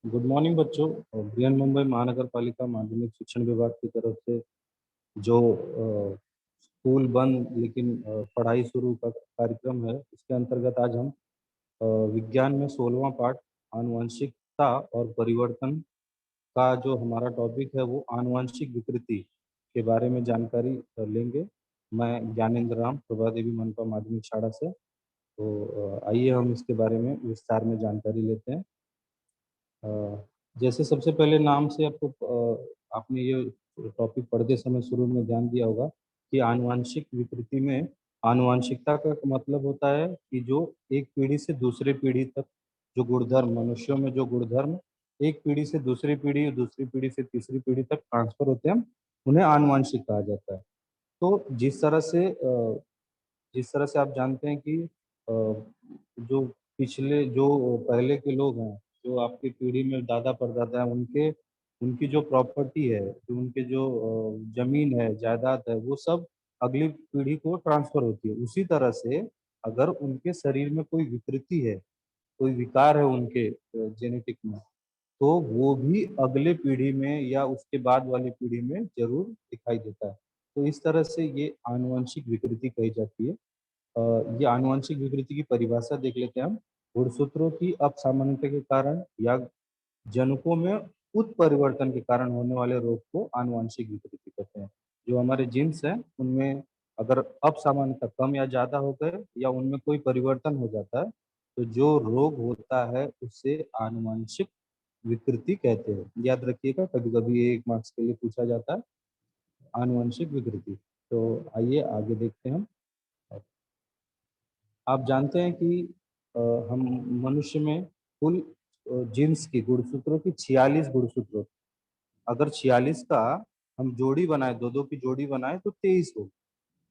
Good morning बच्चों। बृहन मुंबई महानगर पालिका माध्यमिक शिक्षण विभाग की तरफ से जो स्कूल बंद लेकिन पढ़ाई शुरू का कार्यक्रम है, इसके अंतर्गत आज हम विज्ञान में 16वां पाठ आनुवंशिकता और परिवर्तन का जो हमारा टॉपिक है वो आनुवंशिक विकृति के बारे में जानकारी लेंगे। मैं ज्ञानेंद्र राम प्रभा देवी मनपा माध्यमिक शाला से। तो आइए हम इसके बारे में विस्तार में जानकारी लेते हैं। अ, जैसे सबसे पहले नाम से आपको आपने ये टॉपिक पढ़ते समय शुरू में ध्यान दिया होगा कि आनुवंशिक विकृति में आनुवंशिकता का मतलब होता है कि जो एक पीढ़ी से दूसरी पीढ़ी तक जो गुणधर्म मनुष्यों में जो गुणधर्म एक पीढ़ी से दूसरी पीढ़ी से तीसरी पीढ़ी तक ट्रांसफर होते हैं, उन्हें आनुवंशिक कहा जाता है। तो जिस तरह से आप जानते हैं कि जो पिछले जो पहले के लोग हैं, जो आपकी पीढ़ी में दादा परदादा हैं, उनके उनकी जो प्रॉपर्टी है, जो उनके जो जमीन है, जायदाद है, वो सब अगली पीढ़ी को ट्रांसफर होती है। उसी तरह से अगर उनके शरीर में कोई विकृति है, कोई विकार है उनके जेनेटिक में, तो वो भी अगले पीढ़ी में या उसके बाद वाली पीढ़ी में ज़रूर दिखाई देता है। तो इस तरह से ये आनुवंशिक विकृति कही जाती है। ये आनुवंशिक विकृति की परिभाषा देख लेते हैं हम। गुणसूत्रों की असामान्यता के कारण या जनुकों में उत्परिवर्तन के कारण होने वाले रोग को आनुवंशिक विकृति कहते हैं। जो हमारे जीन्स हैं, उनमें अगर असामान्यता कम या ज़्यादा हो गए या उनमें कोई परिवर्तन हो जाता है, तो जो रोग होता है उसे आनुवंशिक विकृति कहते हैं। याद रखिएगा, कभी-कभी ये 1 मार्क्स के लिए पूछा जाता है, आनुवंशिक विकृति। तो आइए आगे देखते हैं हम। आप जानते हैं कि हम मनुष्य में कुल जीन्स की गुणसूत्रों की 46 गुणसूत्र होते हैं। अगर 46 का हम जोड़ी बनाए, 2-2 की जोड़ी बनाए तो 23 हो।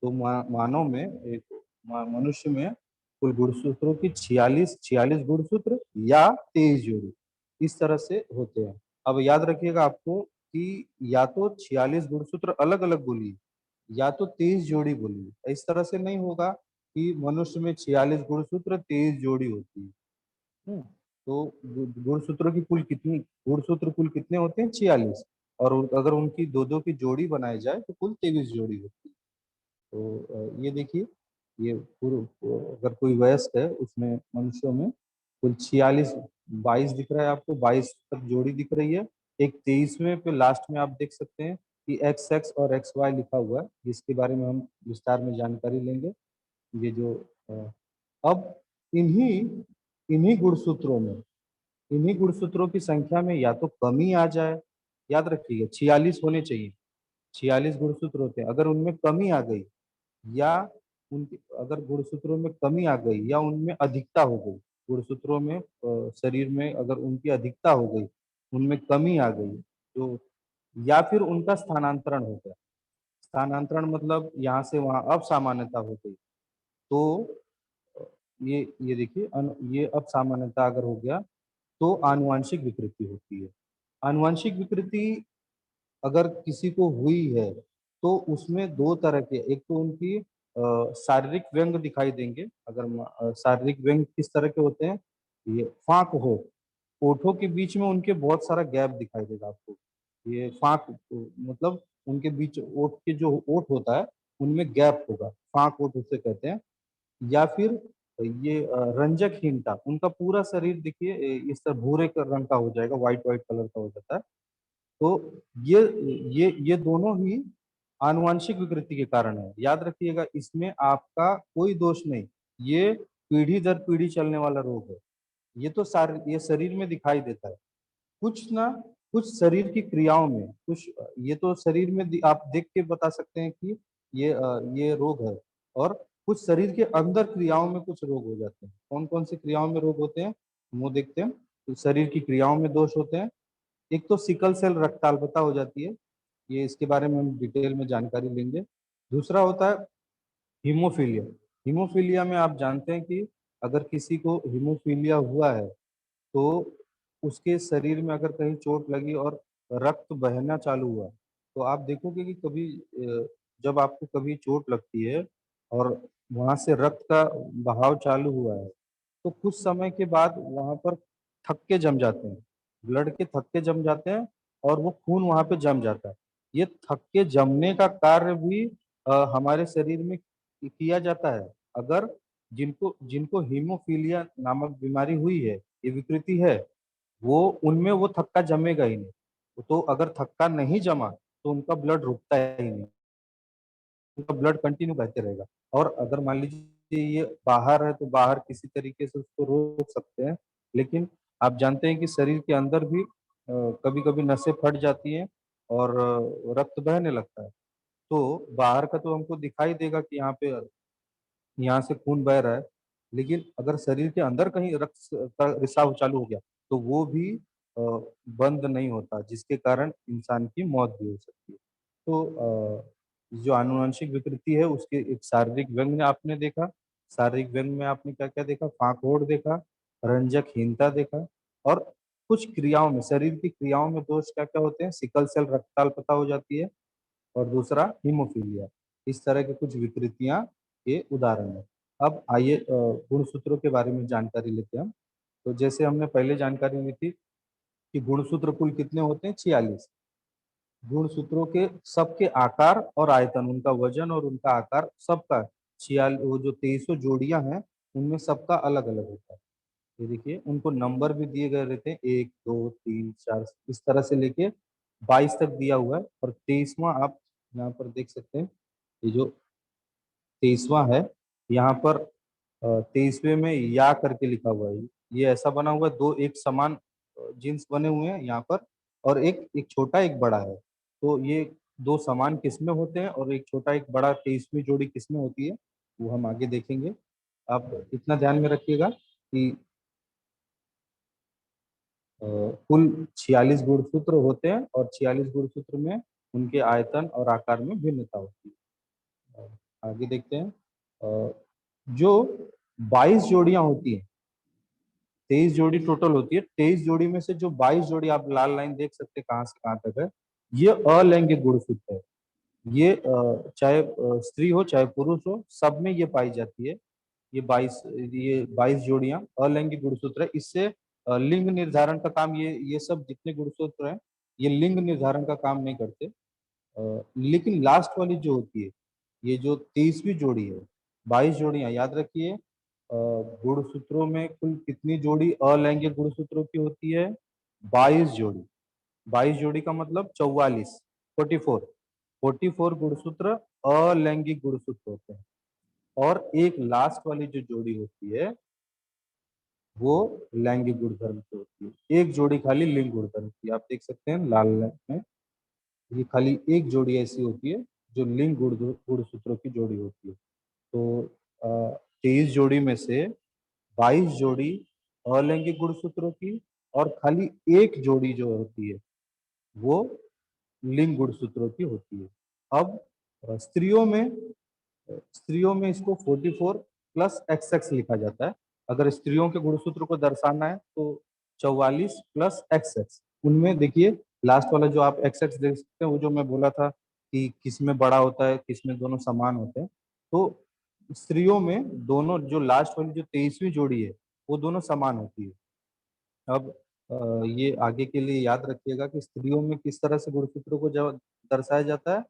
तो मानव में मनुष्य में कुल गुणसूत्रों की 46 गुणसूत्र या 23 जोड़ी इस तरह से होते हैं। अब याद रखिएगा आपको कि या तो 46 गुणसूत्र अलग-अलग बोलिए या तो 23 जोड़ी बोलिए। इस तरह से नहीं होगा कि मनुष्य में 46 गुणसूत्र 23 जोड़ी होती है। हुँ, तो गुणसूत्र कुल कितने होते हैं? 46। और अगर उनकी 2-2 की जोड़ी बनाई जाए तो कुल 23 जोड़ी होती है। तो ये देखिए, ये अगर कोई वयस्क है उसमें मनुष्यों में कुल 46 22 दिख रहा है आपको, 22 तक जोड़ी दिख रही है। एक 23वें पे लास्ट में आप देख सकते हैं कि XX और XY लिखा हुआ है, जिसके बारे में हम विस्तार में जानकारी लेंगे। ये जो अ, अब इन्हीं इन्हीं गुणसूत्रों में इन्हीं गुणसूत्रों की संख्या में या तो कमी आ जाए, याद रखिएगा 46 होने चाहिए, 46 गुणसूत्र होते हैं। अगर उनमें कमी आ गई या उनके अगर गुणसूत्रों में कमी आ गई या उनमें अधिकता हो गई, गुणसूत्रों में शरीर में अगर उनकी अधिकता हो गई, उनमें कमी आ गई, तो या फिर उनका स्थानांतरण हो गया। स्थानांतरण मतलब यहाँ से वहाँ असामान्यता हो गई। तो अ, ये देखिए ये असामान्यता अगर हो गया तो आनुवांशिक विकृति होती है। आनुवांशिक विकृति अगर किसी को हुई है तो उसमें 2 तरह के, एक तो उनकी शारीरिक व्यंग दिखाई देंगे। अगर शारीरिक व्यंग किस तरह के होते हैं? ये फाँक होठ, होठों के बीच में उनके बहुत सारा गैप दिखाई देगा आपको। ये फाँक मतलब उनके बीच ओठ के जो ओठ होता है, उनमें गैप होगा, फाँक ओठ उसे कहते हैं। या फिर ये रंजकहीनता, उनका पूरा शरीर देखिए इस तरह भूरे क रंग का हो जाएगा, व्हाइट-व्हाइट कलर का हो जाता है। तो ये दोनों ही आनुवांशिक विकृति के कारण है। याद रखिएगा, इसमें आपका कोई दोष नहीं, ये पीढ़ी दर पीढ़ी चलने वाला रोग है। ये शरीर में दिखाई देता है। कुछ ना कुछ शरीर की क्रियाओं में, कुछ ये तो शरीर में आप देख के बता सकते हैं कि ये रोग है। और कुछ शरीर के अंदर क्रियाओं में कुछ रोग हो जाते हैं। कौन-कौन सी क्रियाओं में रोग होते हैं? वो देखते हैं। तो शरीर की क्रियाओं में दोष होते हैं। एक तो सिकल सेल रक्ताल्पता हो जाती है, ये इसके बारे में हम डिटेल में जानकारी लेंगे। दूसरा होता है हीमोफीलिया। हीमोफीलिया में आप जानते हैं कि अगर किसी को हीमोफीलिया हुआ है, तो उसके शरीर में अगर कहीं चोट लगी और रक्त बहना चालू हुआ, तो आप देखोगे कि कभी जब आपको कभी चोट लगती है और वहाँ से रक्त का बहाव चालू हुआ है, तो कुछ समय के बाद वहाँ पर थक्के जम जाते हैं। ब्लड के थक्के जम जाते हैं और वो खून वहां पे जम जाता है। ये थक्के जमने का कार्य भी हमारे शरीर में किया जाता है। अगर जिनको जिनको हीमोफीलिया नामक बीमारी हुई है, ये विकृति है, वो उनमें वो थक्का जमेगा ही नहीं। तो अगर थक्का नहीं जमा तो उनका ब्लड रुकता ही नहीं, उनका ब्लड कंटिन्यू बहते रहेगा। और अगर मान लीजिए ये बाहर है तो बाहर किसी तरीके से उसको रोक सकते हैं, लेकिन आप जानते हैं कि शरीर के अंदर भी कभी कभी नसें फट जाती हैं और रक्त बहने लगता है। तो बाहर का तो हमको दिखाई देगा कि यहाँ से खून बह रहा है, लेकिन अगर शरीर के अंदर कहीं रक्त का रिसाव चालू हो गया तो वो भी अ, बंद नहीं होता, जिसके कारण इंसान की मौत भी हो सकती है। तो जो आनुवंशिक विकृति है उसके एक शारीरिक व्यंग आपने देखा। शारीरिक व्यंग में आपने क्या क्या देखा? फांकहोड़ देखा, रंजकहीनता देखा, और कुछ क्रियाओं में, शरीर की क्रियाओं में दोष क्या क्या होते हैं? सिकल सेल रक्तताल्पता हो जाती है, और दूसरा हीमोफीलिया। इस तरह की कुछ विकृतियां के उदाहरण है। अब आइए गुणसूत्रों के बारे में जानकारी लेते हैं हम। तो जैसे हमने पहले जानकारी ली थी कि गुणसूत्र कुल कितने होते हैं? 46। गुणसूत्रों के सबके आकार और आयतन, उनका वजन और उनका आकार सबका छियाल वो जो 23 जोड़ियां हैं उनमें सबका अलग अलग होता है। ये देखिए उनको नंबर भी दिए गए रहते हैं, 1 2 3 4 इस तरह से लेके 22 तक दिया हुआ है। और 23वां आप यहाँ पर देख सकते हैं, ये जो 23वां है यहाँ पर 23वें में या करके लिखा हुआ है। ये ऐसा बना हुआ है, दो एक समान जीन्स बने हुए हैं यहाँ पर, और एक एक छोटा एक बड़ा है। तो ये दो समान किस्में होते हैं और एक छोटा एक बड़ा 23वीं जोड़ी किस्में होती है, वो हम आगे देखेंगे। आप इतना ध्यान में रखिएगा कि कुल 46 गुणसूत्र होते हैं और 46 गुणसूत्र में उनके आयतन और आकार में भिन्नता होती है। आगे देखते हैं। जो 22 जोड़ियां होती हैं, 23 जोड़ी टोटल होती है, 23 जोड़ी में से जो 22 जोड़ी आप लाल लाइन देख सकते हैं कहाँ से कहाँ तक है, ये अलैंगिक गुणसूत्र है। ये चाहे स्त्री हो चाहे पुरुष हो, सब में ये पाई जाती है। ये 22 जोड़ियां अलैंगिक गुणसूत्र है। इससे लिंग निर्धारण का काम, ये सब जितने गुणसूत्र हैं ये लिंग निर्धारण का काम नहीं करते। लेकिन लास्ट वाली जो होती है, ये जो 23वीं जोड़ी है, 22 जोड़ियां याद रखिए। गुणसूत्रों में कुल कितनी जोड़ी अलैंगिक गुणसूत्रों की होती है? 22 जोड़ी। 22 जोड़ी का मतलब 44, 44। 44 गुणसूत्र अलैंगिक गुणसूत्र होते हैं। और एक लास्ट वाली जो जोड़ी होती है वो लैंगिक गुणधर्म की होती है। एक जोड़ी खाली लिंग गुणधर्म की, आप देख सकते हैं लाल में, ये खाली एक जोड़ी ऐसी होती है जो लिंग गुणसूत्रों की जोड़ी होती है। तो 23 जोड़ी में से 22 जोड़ी अलैंगिक गुणसूत्रों की, और खाली एक जोड़ी जो होती है वो लिंग गुणसूत्रों की होती है। अब स्त्रियों में इसको 44 प्लस एक्स लिखा जाता है। अगर स्त्रियों के गुणसूत्र को दर्शाना है तो 44 प्लस एक्स। उनमें देखिए लास्ट वाला जो आप एक्स देख सकते हैं, वो जो मैं बोला था कि किस में बड़ा होता है किस में दोनों समान होते हैं। तो स्त्रियों में दोनों जो लास्ट वाली जो 23वीं जोड़ी है वो दोनों समान होती है। अब ये आगे के लिए याद रखिएगा कि स्त्रियों में किस तरह से गुणसूत्रों को जब दर्शाया जाता है,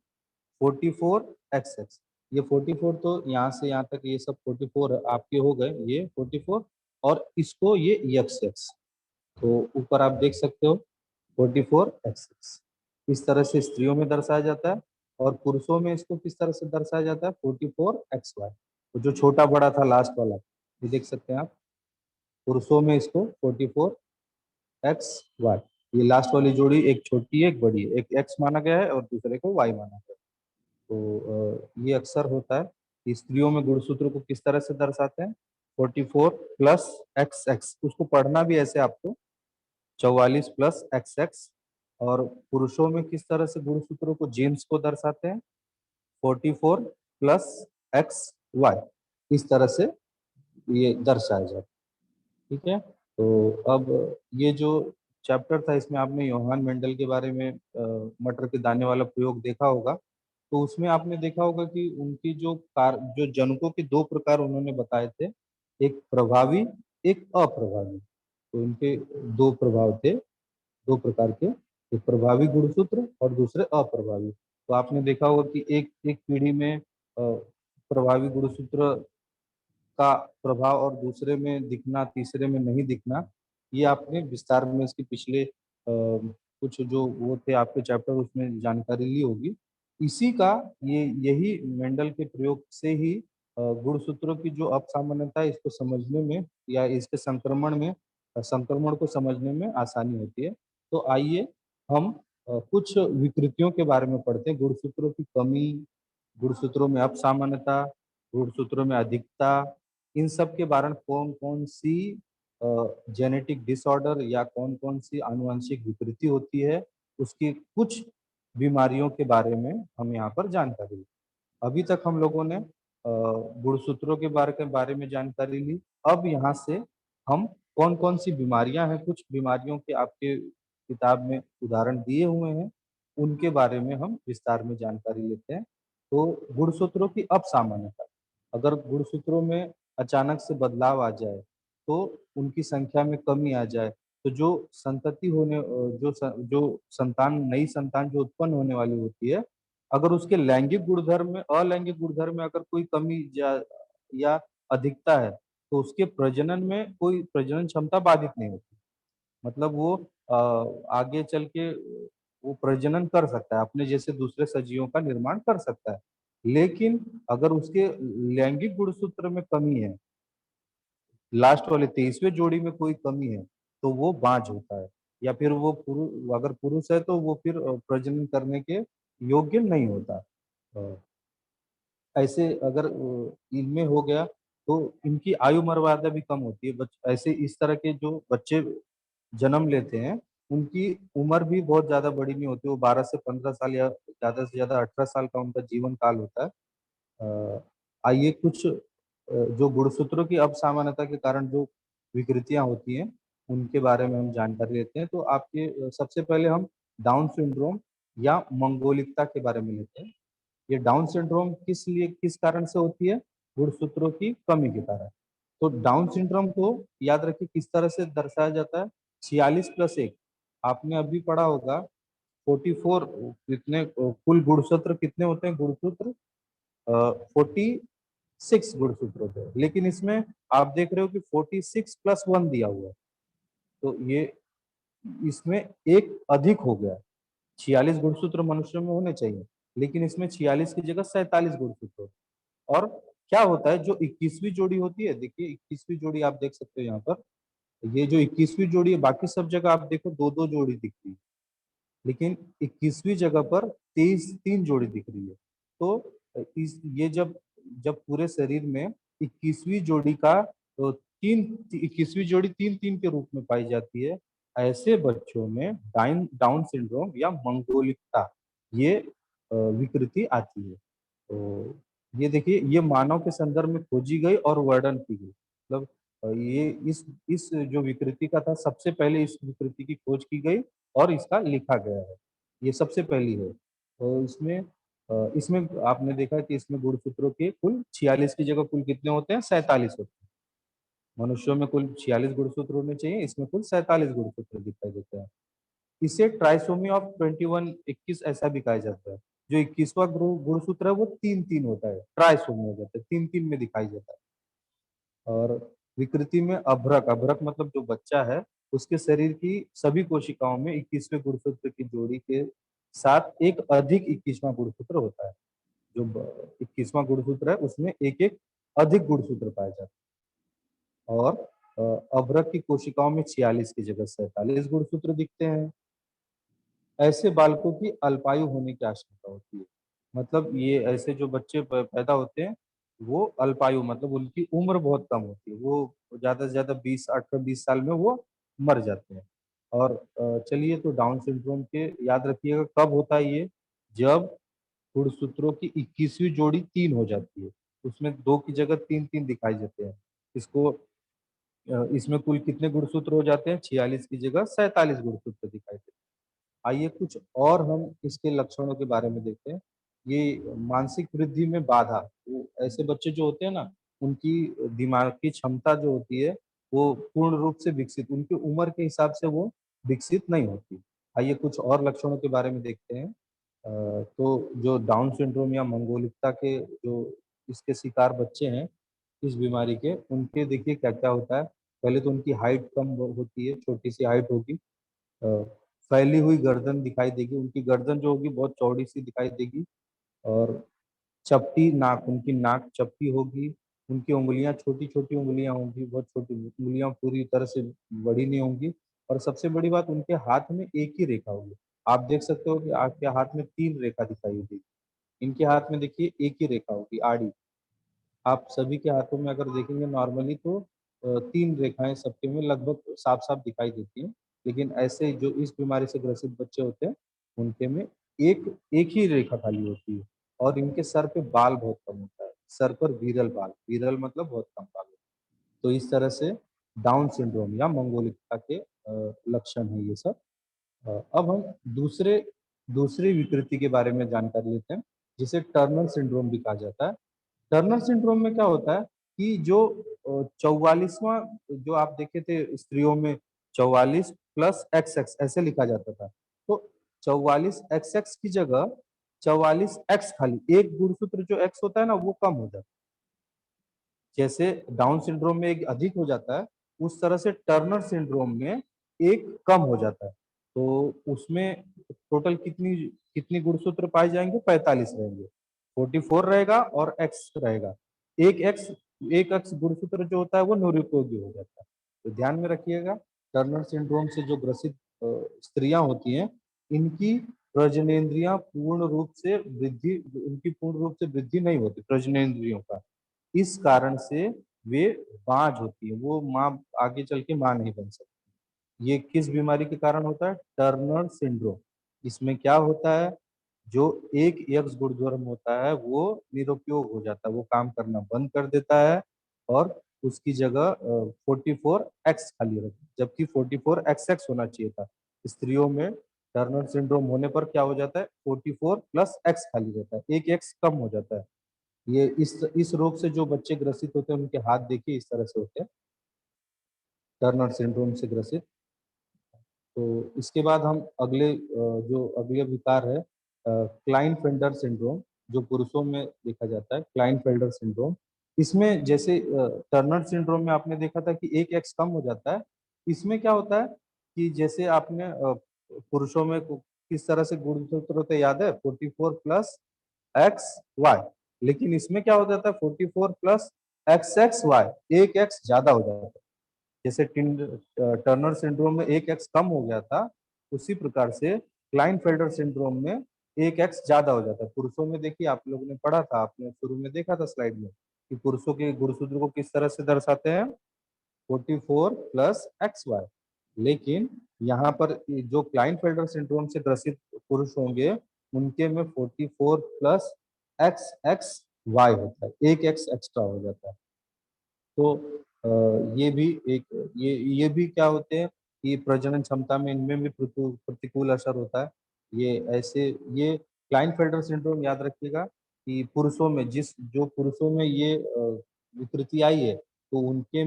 44 XX। ये 44 तो यहाँ से यहाँ तक ये सब 44 आपके हो गए, ये 44, और इसको ये XX। तो ऊपर आप देख सकते हो 44XX। इस तरह से स्त्रियों में दर्शाया जाता है। और पुरुषों में इसको किस तरह से दर्शाया जाता है? 44XY। तो जो छोटा बड़ा था लास्ट वाला, ये देख सकते हैं आप। पुरुषों में इसको 44XY। ये लास्ट वाली जोड़ी एक छोटी है एक बड़ी है, एक एक्स माना गया है और दूसरे को वाई माना गया है। तो ये अक्सर होता है कि स्त्रियों में गुणसूत्र को किस तरह से दर्शाते हैं? 44 प्लस XX। उसको पढ़ना भी ऐसे आपको, 44 प्लस XX। और पुरुषों में किस तरह से गुणसूत्रों को, जीन्स को दर्शाते हैं? 44 प्लस XY। इस तरह से ये दर्शाया जाता है। ठीक है। तो अब ये जो चैप्टर था इसमें आपने योहान मेंडल के बारे में मटर के दाने वाला प्रयोग देखा होगा। तो उसमें आपने देखा होगा कि उनकी जो जनकों के दो प्रकार उन्होंने बताए थे, एक प्रभावी एक अप्रभावी। तो इनके दो प्रभाव थे। दो प्रकार के, एक प्रभावी गुणसूत्र और दूसरे अप्रभावी। तो आपने देखा होगा कि एक एक पीढ़ी में प्रभावी गुणसूत्र का प्रभाव और दूसरे में दिखना, तीसरे में नहीं दिखना, ये आपने विस्तार में इसके पिछले कुछ जो वो थे आपके चैप्टर उसमें जानकारी ली होगी। इसी का यही मेंडल के प्रयोग से ही गुणसूत्रों की जो असामान्यता है इसको समझने में या इसके संक्रमण में संक्रमण को समझने में आसानी होती है। तो आइए हम कुछ विकृतियों के बारे में पढ़ते हैं, गुणसूत्रों की कमी, गुणसूत्रों में असामान्यता, गुणसूत्रों में अधिकता, इन सब के कारण कौन-कौन सी जेनेटिक डिसऑर्डर या कौन-कौन सी आनुवंशिक विकृति होती है, उसकी कुछ बीमारियों के बारे में हम यहाँ पर जानकारी ली। अभी तक हम लोगों ने गुणसूत्रों के बारे में जानकारी ली। अब यहाँ से हम कौन-कौन सी बीमारियाँ हैं, कुछ बीमारियों के आपके किताब में उदाहरण दिए हुए हैं, उनके बारे में हम विस्तार में जानकारी लेते हैं। तो गुणसूत्रों की असामान्यता, अगर गुणसूत्रों में अचानक से बदलाव आ जाए, तो उनकी संख्या में कमी आ जाए, तो जो संतति होने जो संतान नई संतान जो उत्पन्न होने वाली होती है, अगर उसके लैंगिक गुणधर्म में अलैंगिक गुणधर्म में अगर कोई कमी या अधिकता है, तो उसके प्रजनन में कोई प्रजनन क्षमता बाधित नहीं होती। मतलब वो आगे चल के वो प्रजनन कर सकता है, अपने जैसे दूसरे सजीवों का निर्माण कर सकता है। लेकिन अगर उसके लैंगिक गुणसूत्र में कमी है, लास्ट वाले 23वें जोड़ी में कोई कमी है, तो वो बाँझ होता है या फिर वो अगर पुरुष है तो वो फिर प्रजनन करने के योग्य नहीं होता। अ, ऐसे अगर इनमें हो गया तो इनकी आयु मर्यादा भी कम होती है। बच ऐसे इस तरह के जो बच्चे जन्म लेते हैं, उनकी उम्र भी बहुत ज़्यादा बड़ी नहीं होती, वो 12 से 15 साल या ज़्यादा से ज़्यादा 18 साल का उनका जीवन काल होता है। आइए कुछ जो गुणसूत्रों की असामान्यता के कारण जो विकृतियाँ होती हैं, उनके बारे में हम जानकारी लेते हैं। तो आपके सबसे पहले हम डाउन सिंड्रोम या मंगोलिकता के बारे में लेते हैं। ये डाउन सिंड्रोम किस कारण से होती है? गुणसूत्रों की कमी के कारण। तो डाउन सिंड्रोम को याद रखिए किस तरह से दर्शाया जाता है? 46+1 आपने अभी पढ़ा होगा 44 कितने कुल गुणसूत्र कितने होते हैं गुणसूत्र? 46 गुणसूत्र होते हैं। लेकिन इसमें आप देख रहे हो कि 46+1 दिया हुआ है। तो ये इसमें एक अधिक हो गया। 46 गुणसूत्र मनुष्य में होने चाहिए, लेकिन इसमें 46 की जगह 47 गुणसूत्र होते हैं। और क्या होता है जो 21वीं जोड़ी होती है, देखिए 21वीं जोड़ी आप देख सकते हो यहाँ पर, ये जो 21वीं जोड़ी है बाकी सब जगह आप देखो 2-2 जोड़ी दिख रही है, लेकिन 21वीं जगह पर 3 जोड़ी दिख रही है। तो इस ये जब जब पूरे शरीर में 21वीं जोड़ी का 21वीं जोड़ी 3-3 के रूप में पाई जाती है, ऐसे बच्चों में डाउन सिंड्रोम या मंगोलिकता ये विकृति आती है। तो ये देखिए ये मानव के संदर्भ में खोजी गई और वर्णन की गई। मतलब ये इस जो विकृति का था सबसे पहले इस विकृति की खोज की गई और इसका लिखा गया है। ये सबसे पहली है। तो इसमें आपने देखा कि इसमें गुणसूत्रों के कुल 46 की जगह कुल कितने होते हैं? 47 होते हैं। मनुष्यों में कुल 46 गुणसूत्र होने चाहिए, इसमें कुल 47 गुणसूत्र दिखाई देते हैं। इसे ट्राइसोमी ऑफ 21 ऐसा भी कहा जाता है। जो 21वां गुणसूत्र है वो 3-3 होता है, ट्राइसोमी हो जाता है, 3-3 में दिखाई देता है। और विकृति में अभ्रक, अभ्रक मतलब जो बच्चा है, उसके शरीर की सभी कोशिकाओं में 21वें गुणसूत्र की जोड़ी के साथ एक अधिक 21वां गुणसूत्र होता है। जो 21वां गुणसूत्र है उसमें एक-एक अधिक गुणसूत्र पाए जाते हैं। और अभ्रक की कोशिकाओं में 46 की जगह 47 गुणसूत्र दिखते हैं। ऐसे बालकों की अल्पायु होने की आशंका होती है। मतलब ये ऐसे जो बच्चे पैदा होते हैं, वो अल्पायु मतलब उनकी उम्र बहुत कम होती है। वो ज़्यादा से ज़्यादा 20 18-20 साल में वो मर जाते हैं। और चलिए तो डाउन सिंड्रोम के याद रखिएगा कब होता है ये? जब गुणसूत्रों की 21वीं जोड़ी 3 हो जाती है। उसमें 2 की जगह 3-3 दिखाई देते हैं। इसको इसमें कुल कितने गुणसूत्र हो जाते हैं? 46 की जगह 47 गुणसूत्र दिखाई देते हैं। आइए कुछ और हम इसके लक्षणों के बारे में देखते हैं। ये मानसिक वृद्धि में बाधा, वो ऐसे बच्चे जो होते हैं ना, उनकी दिमाग की क्षमता जो होती है, वो पूर्ण रूप से विकसित उनकी उम्र के हिसाब से वो विकसित नहीं होती। आइए कुछ और लक्षणों के बारे में देखते हैं। तो जो डाउन सिंड्रोम या मंगोलिकता के जो इसके शिकार बच्चे हैं इस बीमारी के, उनके देखिए क्या-क्या होता है। पहले तो उनकी हाइट कम होती है, छोटी-सी हाइट होगी। अ, फैली हुई गर्दन दिखाई देगी, उनकी गर्दन जो होगी बहुत चौड़ी-सी दिखाई देगी और चपटी नाक, उनकी नाक चपटी होगी, उनकी उँगलियाँ छोटी-छोटी उँगलियाँ होंगी, बहुत छोटी उँगलियाँ पूरी तरह से बड़ी नहीं होंगी और सबसे बड़ी बात उनके हाथ में एक ही रेखा होगी। आप देख सकते हो कि आपके हाथ में 3 रेखा दिखाई देगी, इनके हाथ में देखिए एक ही रेखा होगी आड़ी। आप सभी के हाथों में अगर देखेंगे नॉर्मली तो 3 रेखाएँ सबके में लगभग साफ-साफ दिखाई देती हैं। लेकिन ऐसे जो इस बीमारी से ग्रसित बच्चे होते हैं, उनके में एक एक ही रेखा खाली होती है और इनके सर पे बाल बहुत कम होता है। सर पर विरल बाल, विरल मतलब बहुत कम बाल होते हैं। तो इस तरह से डाउन सिंड्रोम या मंगोलिकता के लक्षण हैं ये सब। अब हम दूसरे दूसरी विकृति के बारे में जानकारी लेते हैं, जिसे टर्नर सिंड्रोम भी कहा जाता है। टर्नर सिंड्रोम में क्या होता है कि जो 44वां जो आप देखे थे स्त्रियों में 44 प्लस XX ऐसे लिखा जाता था। तो 44 XX की जगह 44 X खाली एक गुणसूत्र जो X होता है ना वो कम हो जाता है। जैसे डाउन सिंड्रोम में एक अधिक हो जाता है, उस तरह से टर्नर सिंड्रोम में एक कम हो जाता है। तो उसमें टोटल कितनी कितनी गुणसूत्र पाए जाएँगे? 45 रहेंगे। 44 रहेगा और एक्स रहेगा। एक एक्स एक एक्स गुणसूत्र जो होता है वो निरुपयोगी हो जाता है। तो ध्यान में रखिएगा टर्नर सिंड्रोम से जो ग्रसित स्त्रियाँ होती हैं, इनकी प्रजनेंद्रियाँ पूर्ण रूप से वृद्धि उनकी पूर्ण रूप से वृद्धि नहीं होती प्रजनेंद्रियों का। इस कारण से वे बाँझ होती है, वो माँ आगे चल के माँ नहीं बन सकती। ये किस बीमारी के कारण होता है? Turner syndrome. इसमें क्या होता है, जो एक एक्स गुणधर्म होता है, वो निरुपयोग हो जाता है, वो काम करना बंद कर देता है और उसकी जगह 44 एक्स खाली रहता है, जबकि 44 एक्सएक्स होना चाहिए था। स्त्रियों में टर्नर सिंड्रोम होने पर क्या हो जाता है, 44 प्लस एक्स खाली रहता है, 1 एक्स कम हो जाता है। ये इस रोग से जो बच्चे ग्रसित होते हैं, उनके हाथ देखिए इस तरह से होते हैं, टर्नर सिंड्रोम से ग्रसित। तो इसके बाद हम जो अगले विकार है क्लाइनफेल्टर सिंड्रोम, जो पुरुषों में देखा जाता है, क्लाइनफेल्टर सिंड्रोम। इसमें जैसे टर्नर सिंड्रोम में आपने देखा था कि 1 एक्स कम हो जाता है। इसमें क्या होता है कि जैसे आपने पुरुषों में किस तरह से गुणसूत्र होते हैं याद है? 44 प्लस एक्स वाई, लेकिन इसमें क्या हो जाता है 44 plus X X Y, 1 X ज़्यादा हो जाता है। जैसे टर्नर सिंड्रोम में 1 एक्स कम हो गया था, उसी प्रकार से क्लाइनफेल्टर सिंड्रोम में 1 एक्स ज़्यादा हो जाता है। पुरुषों में देखिए आप लोगों ने पढ़ा था, आपने शुरू में देखा था स्लाइड में कि पुरुषों के गुणसूत्र को किस तरह से दर्शाते हैं 44 प्लस एक्स वाई। लेकिन यहाँ पर जो क्लाइनफेल्टर सिंड्रोम से ग्रसित पुरुष होंगे, उनके में 44 प्लस एक्स एक्स वाई होता है, 1 एक्स एक्स्ट्रा हो जाता है। तो ये भी एक ये भी क्या होते हैं कि प्रजनन क्षमता में इनमें भी प्रतिकूल असर होता है। ये क्लाइनफेल्टर सिंड्रोम याद रखिएगा कि पुरुषों में जो पुरुषों में ये विकृति आई है, तो उनके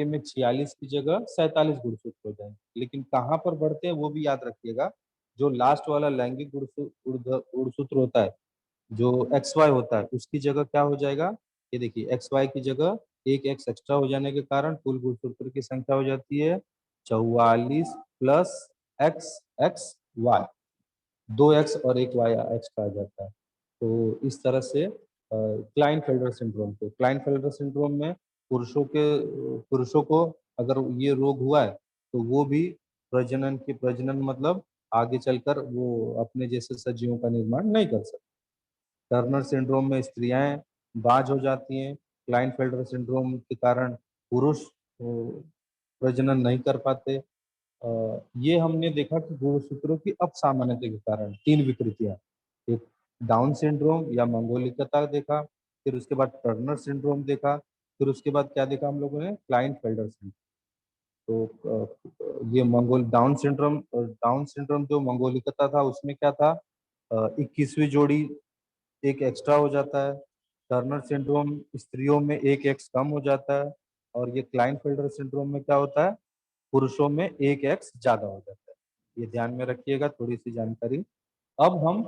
में 46 की जगह 47 गुणसूत्र हो जाएँगे। लेकिन कहाँ पर बढ़ते हैं वो भी याद रखिएगा, जो लास्ट वाला लैंगिक गुणसूत्र होता है, जो XY होता है, उसकी जगह क्या हो जाएगा? ये देखिए XY की जगह 1 एक्स एक्स्ट्रा हो जाने के कारण कुल गुणसूत्र की संख्या हो जाती है 44 plus X X Y, 2 X और 1 वाई एक्स्ट्रा आ जाता है। तो इस तरह से क्लाइनफेल्टर सिंड्रोम में पुरुषों को अगर ये रोग हुआ है, तो वो भी प्रजनन मतलब आगे चलकर वो अपने जैसे सजीवों का निर्माण नहीं कर सकते। टर्नर सिंड्रोम में स्त्रियाँ बाँझ हो जाती हैं, क्लाइनफेल्टर सिंड्रोम के कारण पुरुष प्रजनन नहीं कर पाते। ये हमने देखा कि गुणसूत्रों की असामान्यता के कारण 3 विकृतियाँ, एक डाउन सिंड्रोम या मंगोलिकता देखा, फिर उसके बाद टर्नर सिंड्रोम देखा, फिर उसके बाद क्या देखा हम लोगों ने क्लाइनफेल्टर सिंड्रोम। तो ये मंगोल डाउन सिंड्रोम जो मंगोलिकता था उसमें क्या था 21वीं जोड़ी एक एक्स्ट्रा हो जाता है। टर्नर सिंड्रोम स्त्रियों में 1 एक्स कम हो जाता है और ये क्लाइनफेल्टर सिंड्रोम में क्या होता है पुरुषों में 1x ज्यादा हो जाता है। ये ध्यान में रखिएगा, थोड़ी सी जानकारी। अब हम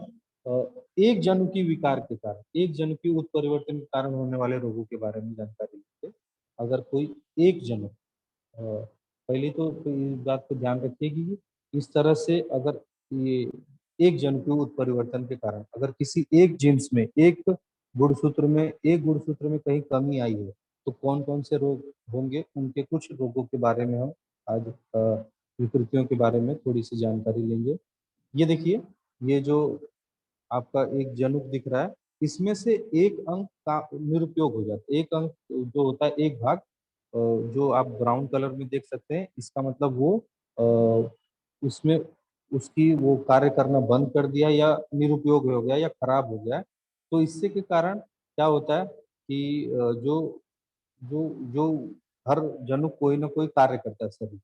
एक जनुकीय विकार के कारण, एक जनुकीय उत्परिवर्तन के कारण होने वाले रोगों के बारे में जानकारी लेते हैं। अगर कोई एक जनुक पहले तो इस बात को ध्यान रखिए कि इस तरह से अगर ये एक जनुकीय उत्परिवर्तन के कारण अगर किसी एक जीन्स में एक गुणसूत्र में कहीं कमी आई है तो कौन कौन से रोग होंगे, उनके कुछ रोगों के बारे में हम आज विकृतियों के बारे में थोड़ी सी जानकारी लेंगे। ये देखिए, ये जो आपका एक जनुक दिख रहा है, इसमें से एक अंक का निरुपयोग हो जाता है। एक अंक जो होता है, एक भाग जो आप ब्राउन कलर में देख सकते हैं, इसका मतलब वो उसमें उसकी वो कार्य करना बंद कर दिया या निरुपयोग हो गया या खराब हो गया। तो इससे के कारण क्या होता है कि जो जो जो हर जनुक कोई ना कोई कार्य करता है शरीर,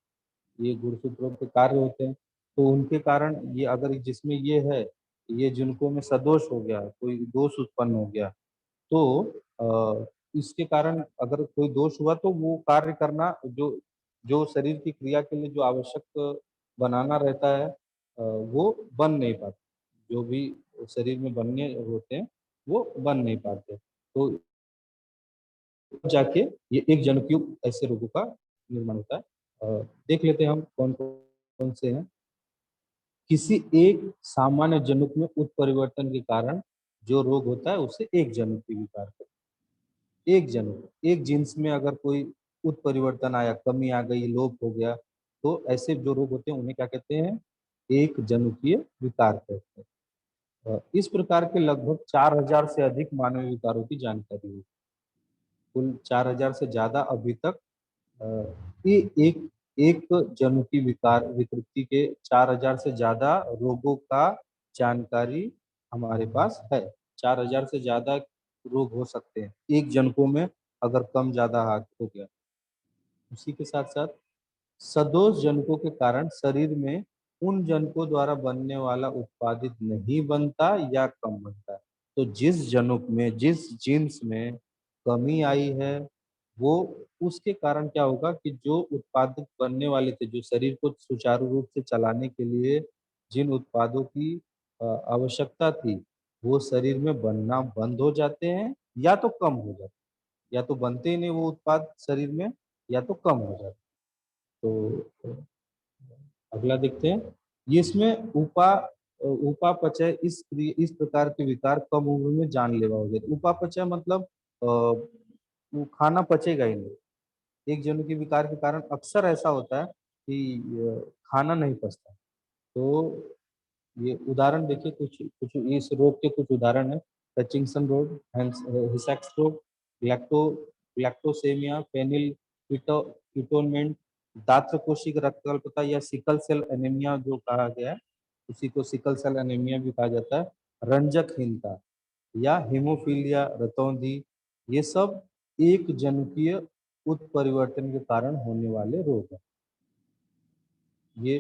ये गुणसूत्रों के कार्य होते हैं। तो उनके कारण ये अगर जिसमें ये है, ये जिनको में सदोष हो गया, कोई दोष उत्पन्न हो गया, तो इसके कारण अगर कोई दोष हुआ तो वो कार्य करना जो जो शरीर की क्रिया के लिए जो आवश्यक बनाना रहता है वो बन नहीं पाता। जो भी शरीर में बनने होते हैं, वो बन नहीं पाते। तो जाके ये एक जनुकीय ऐसे रोगों का निर्माण होता है। देख लेते हैं हम कौन-कौन से हैं। किसी एक सामान्य जनुक में उत्परिवर्तन के कारण जो रोग होता है उसे एक जनुकीय विकार कहते हैं। एक जनुक, एक जीन्स में अगर कोई उत्परिवर्तन आया, कमी आ गई, लोप हो गया, तो ऐसे जो रोग होते हैं उन्हें क्या कहते हैं? एक जनुकीय विकार कहते हैं। इस प्रकार के लगभग 4000 से अधिक मानवीय विकारों की जानकारी है। कुल 4000 से ज़्यादा अभी तक अ, ये एक एक जनुकीय विकार विकृति के 4000 से ज़्यादा रोगों का जानकारी हमारे पास है। 4000 से ज़्यादा रोग हो सकते हैं, एक जनुकों में अगर कम ज़्यादा हो गया। उसी के साथ-साथ सदोष जनुकों के कारण शरीर में उन जनुकों द्वारा बनने वाला उत्पादित नहीं बनता या कम बनता है। तो जिस जनुक में, जिस जीन्स में कमी आई है, वो उसके कारण क्या होगा कि जो उत्पादित बनने वाले थे, जो शरीर को सुचारू रूप से चलाने के लिए जिन उत्पादों की आवश्यकता थी, वो शरीर में बनना बंद हो जाते हैं या तो कम हो जाते हैं। या तो बनते ही नहीं वो उत्पाद शरीर में या तो कम हो जाते हैं। तो अगला देखते हैं। ये इसमें उपापचय इस प्रकार के विकार कम उम्र में जानलेवा हो गए। उपापचय मतलब वो खाना पचेगा ही नहीं। एक जनु के विकार के कारण अक्सर ऐसा होता है कि खाना नहीं पचता। तो ये उदाहरण देखिए, कुछ कुछ इस रोग के कुछ उदाहरण है। हचिंसन रोग, हिसाक्स रोग, लैक्टो लैक्टोसेमिया, फेनिल कीटोनमेंट, दात्र कोशिक रक्तअल्पता या सिकल सेल एनीमिया जो कहा गया है, उसी को सिकल सेल एनीमिया भी कहा जाता है। रंजकहीनता या हीमोफीलिया, रतौंधी, ये सब एक जनुकीय उत्परिवर्तन के कारण होने वाले रोग हैं। ये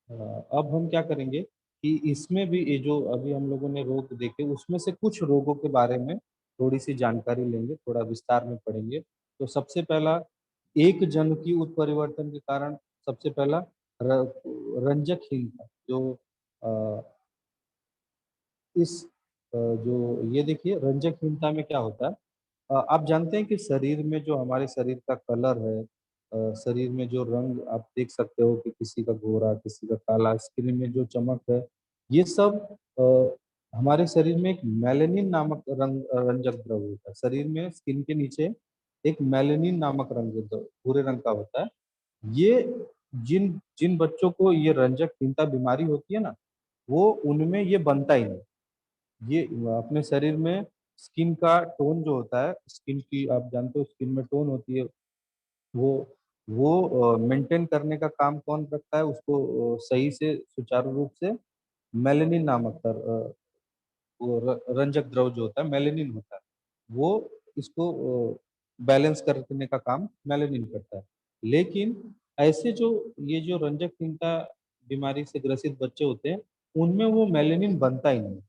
अ, अब हम क्या करेंगे कि इसमें भी ये जो अभी हम लोगों ने रोग देखे, उसमें से कुछ रोगों के बारे में थोड़ी-सी जानकारी लेंगे, थोड़ा विस्तार में पढ़ेंगे। तो सबसे पहला, एक जनुकीय उत्परिवर्तन के कारण सबसे पहला र रंजकहीनता जो अ, इस जो ये देखिए, रंजकहीनता में क्या होता है, आप जानते हैं कि शरीर में जो हमारे शरीर का कलर है, शरीर में जो रंग आप देख सकते हो कि किसी का गोरा, किसी का काला, स्किन में जो चमक है, ये सब हमारे शरीर में एक मेलानिन नामक रंजक द्रव्य होता है। शरीर में स्किन के नीचे एक मेलानिन नामक रंग भूरे रंग का होता है। ये जिन जिन बच्चों को ये रंजकहीनता बीमारी होती है ना, वो उनमें ये बनता ही नहीं। ये अपने शरीर में स्किन का टोन जो होता है, स्किन की आप जानते हो स्किन में टोन होती है, वो वो मेंटेन करने का काम कौन रखता है, उसको सही से सुचारू रूप से मेलानिन नामक वो रंजक द्रव जो होता है, मेलानिन होता है। वो इसको बैलेंस करने का काम मेलानिन करता है। लेकिन ऐसे जो ये जो रंजकहीनता बीमारी से ग्रसित बच्चे होते हैं, उनमें वो मेलानिन बनता ही नहीं।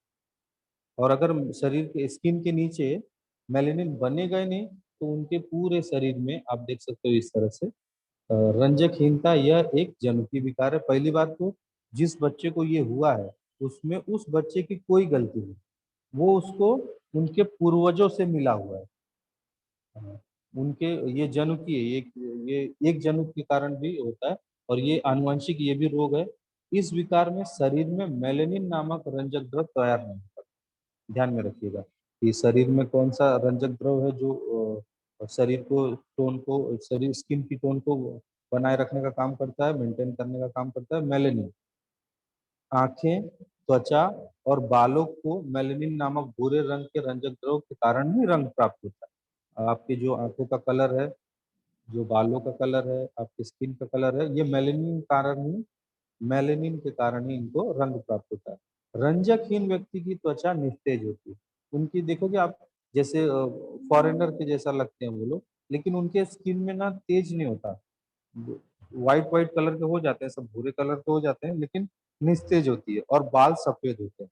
और अगर शरीर के स्किन के नीचे मेलानिन बनेगा ही नहीं, तो उनके पूरे शरीर में आप देख सकते हो इस तरह से रंजकहीनता यह एक जन्मसिद्ध विकार है। पहली बात तो जिस बच्चे को ये हुआ है उसमें उस बच्चे की कोई गलती नहीं, वो उसको उनके पूर्वजों से मिला हुआ है। हाँ, उनके ये जन्म की है, ये एक जन्म के कारण भी होता है और ये आनुवंशिक ये भी रोग है। इस विकार में शरीर में मेलेनिन नामक रंजक द्रव तैयार नहीं होता। ध्यान में रखिएगा कि शरीर में कौन सा रंजक द्रव है जो शरीर को टोन को शरीर स्किन की टोन को बनाए रखने का काम करता है, मेंटेन करने का काम करता है, मेलेनिन। आंखें, त्वचा और बालों को मेलेनिन नामक भूरे रंग के रंजक द्रव के कारण ही रंग प्राप्त होता है। आपकी जो आंखों का कलर है, जो बालों का कलर है, आपकी स्किन का कलर है, ये मेलेनिन के कारण ही इनको रंग प्राप्त होता है। रंजकहीन व्यक्ति की त्वचा निस्तेज होती है। उनकी देखोगे आप, जैसे फॉरेनर के जैसा लगते हैं वो लोग, लेकिन उनके स्किन में ना तेज नहीं होता। व्हाइट व्हाइट कलर के हो जाते हैं, सब भूरे कलर के हो जाते हैं, लेकिन निस्तेज होती है और बाल सफेद होते हैं।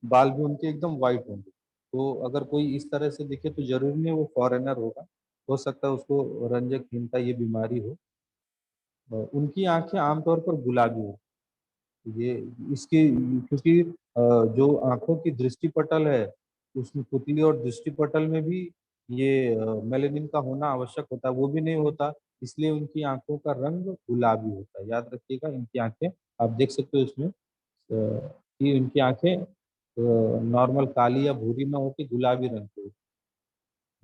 बाल भी उनके एकदम व्हाइट होंगे। तो अगर कोई इस तरह से दिखे तो जरूरी नहीं है वो फॉरेनर होगा, हो सकता है उसको रंजकहीनता ये बीमारी हो। उनकी आंखें आमतौर पर गुलाबी हो, ये इसकी क्योंकि जो आंखों की दृष्टिपटल है उसमें पुतली और दृष्टिपटल में भी ये मेलेनिन का होना आवश्यक होता है, वो भी नहीं होता, इसलिए उनकी आंखों का रंग गुलाबी होता है। याद रखिएगा, इनकी आंखें आप देख सकते हो इसमें कि इनकी आंखें नॉर्मल काली या भूरी ना होकर गुलाबी रंग की होती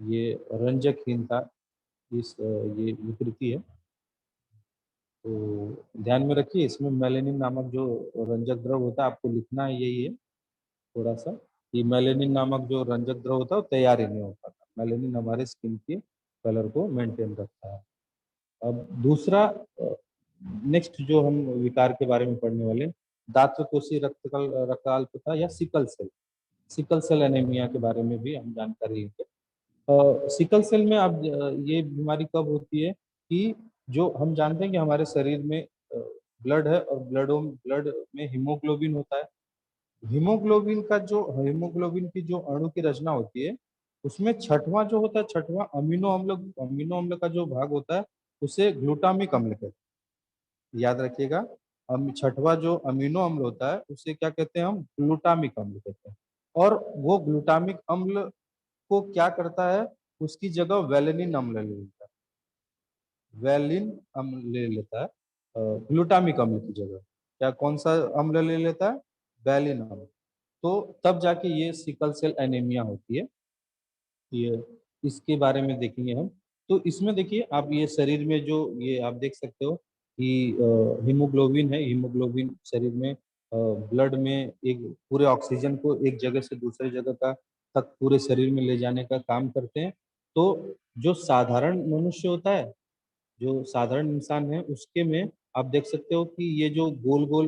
है। ये रंजकहीनता ये विकृति है। तो ध्यान में रखिए, इसमें मेलेनिन नामक जो रंजक द्रव होता है आपको लिखना है यही है थोड़ा सा, कि मेलेनिन नामक जो रंजक द्रव होता है वो तैयार ही नहीं हो पाता। मेलेनिन हमारे स्किन के कलर को मेंटेन रखता है। अब दूसरा नेक्स्ट जो हम विकार के बारे में पढ़ने वाले हैं, दात्र रक्ताल्पता या सिकल सेल एनीमिया के बारे में भी हम जानकारी लेंगे। सिकल सेल में अब ये बीमारी कब होती है कि जो हम जानते हैं कि हमारे शरीर में ब्लड है और ब्लड में हीमोग्लोबिन होता है। हीमोग्लोबिन की जो अणु की रचना होती है उसमें छठवां जो होता है, छठवां अमीनो अम्ल का जो भाग होता है उसे ग्लूटामिक अम्ल कहते हैं। याद रखिएगा, छठवां जो अमीनो अम्ल होता है उसे क्या कहते हैं, हम ग्लूटामिक अम्ल कहते हैं। और वो ग्लूटामिक अम्ल को क्या करता है, उसकी जगह वेलिन अम्ल ले लेता है। वेलिन अम्ल ले लेता है ग्लूटामिक अम्ल की जगह। क्या कौन सा अम्ल ले लेता है, वेलिन अम्ल। तो तब जाके ये सिकल सेल एनीमिया होती है। ये इसके बारे में देखेंगे हम। तो इसमें देखिए आप, ये शरीर में जो ये आप देख सकते हो कि हीमोग्लोबिन है, हीमोग्लोबिन शरीर में ब्लड में एक पूरे ऑक्सीजन को एक जगह से दूसरे जगह का तक पूरे शरीर में ले जाने का काम करते हैं। तो जो साधारण मनुष्य होता है, जो साधारण इंसान है उसके में आप देख सकते हो कि ये जो गोल गोल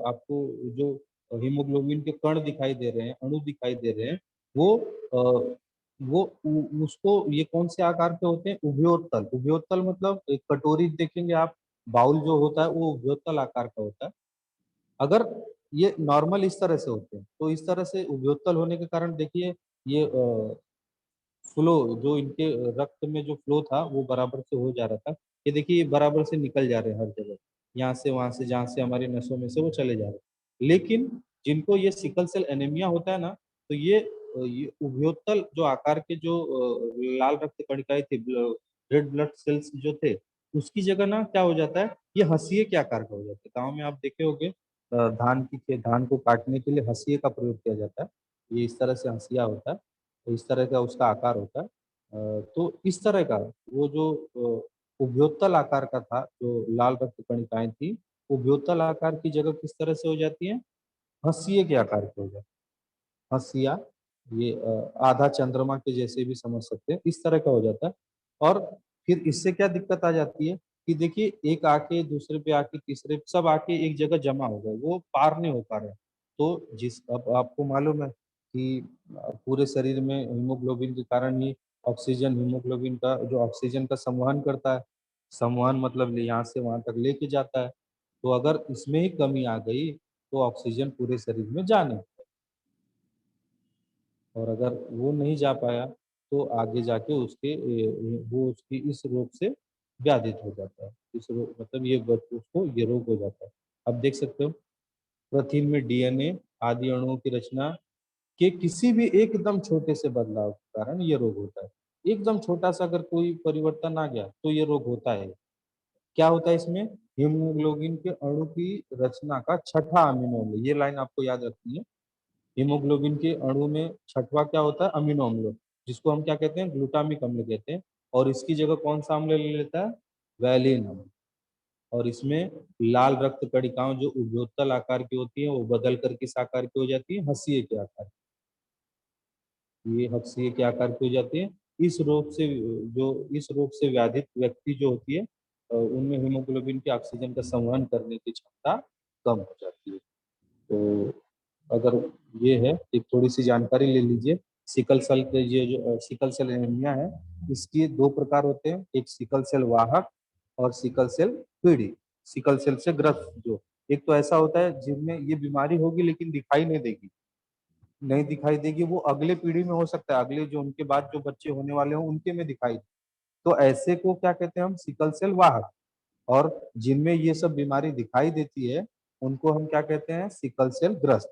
आपको जो हीमोग्लोबिन के कण दिखाई दे रहे हैं, अणु दिखाई दे रहे हैं, वो उसको ये कौन से आकार के होते हैं, उभयोत्तल। उभयोत्तल मतलब एक कटोरी देखेंगे आप, बाउल जो होता है वो उभयोत्तल आकार का होता है। अगर ये नॉर्मल इस तरह से होते हैं तो इस तरह से उभयोत्तल होने के कारण देखिए ये फ्लो जो इनके रक्त में जो फ्लो था वो बराबर से हो जा रहा था। ये देखिए ये बराबर से निकल जा रहे हैं हर जगह, यहाँ से वहां से, जहाँ से हमारी नसों में से वो चले जा रहे हैं। लेकिन जिनको ये सिकल सेल एनीमिया होता है ना, तो ये उभयोत्तल जो आकार के जो लाल रक्त कणिकाएं थी, रेड ब्लड सेल्स जो थे, उसकी जगह ना क्या हो जाता है, ये हंसिए के आकार का हो जाता है। गाँव में आप देखे होंगे धान को काटने के लिए हंसिए का प्रयोग किया जाता है। ये इस तरह से हंसिया होता है, तो इस तरह का उसका आकार होता है। तो इस तरह का वो जो उभयोत्तल आकार का था, जो लाल रक्त कणिकाएं थी, उभयोत्तल आकार की जगह किस तरह से हो जाती है, हंसिए के आकार की हो जाती है। हंसिया, ये आधा चंद्रमा के जैसे भी समझ सकते हैं, इस तरह का हो जाता है। और फिर इससे क्या दिक्कत आ जाती है कि देखिए एक आके दूसरे पे आके तीसरे सब आके एक जगह जमा हो गए, वो पार नहीं हो पा रहे। तो जिस अब आपको मालूम है कि पूरे शरीर में हीमोग्लोबिन के कारण ही ऑक्सीजन, हीमोग्लोबिन का जो ऑक्सीजन का संवहन करता है, संवहन मतलब यहाँ से वहां तक लेके जाता है। तो अगर इसमें ही कमी आ गई तो ऑक्सीजन पूरे शरीर में जा नहीं, और अगर वो नहीं जा पाया तो आगे जाके वो उसकी इस रोग से व्याधित हो जाता है। इस रोग मतलब ये उसको ये रोग हो जाता है। अब देख सकते हो प्रथिन में डीएनए आदि अणुओं की रचना के किसी भी एकदम छोटे से बदलाव के कारण ये रोग होता है। एकदम छोटा-सा अगर कोई परिवर्तन आ गया तो ये रोग होता है। क्या होता है इसमें? हीमोग्लोबिन के अणु की रचना का छठा अमीनो अम्ल, ये लाइन आपको याद रखनी है। हीमोग्लोबिन के अणु में छठवां क्या होता है? अमीनो अम्ल, जिसको हम क्या कहते हैं? ग्लूटामिक अम्ल कहते हैं और इसकी जगह कौन-सा अम्ल ले लेता है? वैलिन अम्ल। और इसमें लाल रक्त कणिकाओं जो उभयोत्तल आकार की होती हैं, वो बदल कर किस आकार की हो जाती है? हंसिए के आकार की। ये हंसिए के आकार की हो जाती है। इस रोग से व्याधित व्यक्ति जो होती है उनमें हीमोग्लोबिन के ऑक्सीजन का संवहन करने की क्षमता कम हो जाती है। तो अगर ये है, एक थोड़ी-सी जानकारी ले लीजिए। सिकल सेल के ये जो सिकल सेल एनीमिया है, इसके 2 प्रकार होते हैं, एक सिकल सेल वाहक और सिकल सेल पीढ़ी। सिकल सेल से ग्रस्त जो, एक तो ऐसा होता है जिनमें ये बीमारी होगी लेकिन दिखाई नहीं दिखाई देगी, वो अगले पीढ़ी में हो सकता है, अगले जो उनके बाद जो बच्चे होने वाले हों, उनके में दिखाई दे। तो ऐसे को क्या कहते हैं हम? सिकल सेल वाहक। और जिनमें ये सब बीमारी दिखाई देती है, उनको हम क्या कहते हैं? सिकल सेल ग्रस्त।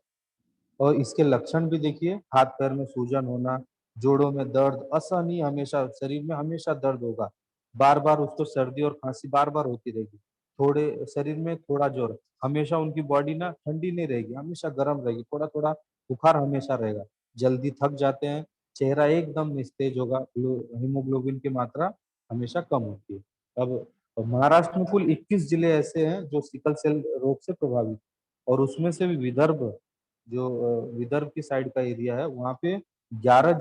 और इसके लक्षण भी देखिए, हाथ पैर में सूजन होना, जोड़ों में दर्द, असहनीय हमेशा शरीर में हमेशा दर्द होगा। बार-बार उसको सर्दी और खाँसी बार-बार होती रहेगी। थोड़े शरीर में थोड़ा ज्वर, हमेशा उनकी बॉडी ना ठंडी नहीं रहेगी, हमेशा गर्म रहेगी, थोड़ा-थोड़ा बुखार हमेशा रहेगा। जल्दी थक जाते हैं, चेहरा एकदम निस्तेज होगा, हीमोग्लोबिन की मात्रा हमेशा कम होती है। अब महाराष्ट्र में कुल 21 जिले ऐसे हैं जो सिकल सेल रोग से प्रभावित, और उसमें से भी जो विदर्भ की साइड का एरिया है, वहाँ पे 11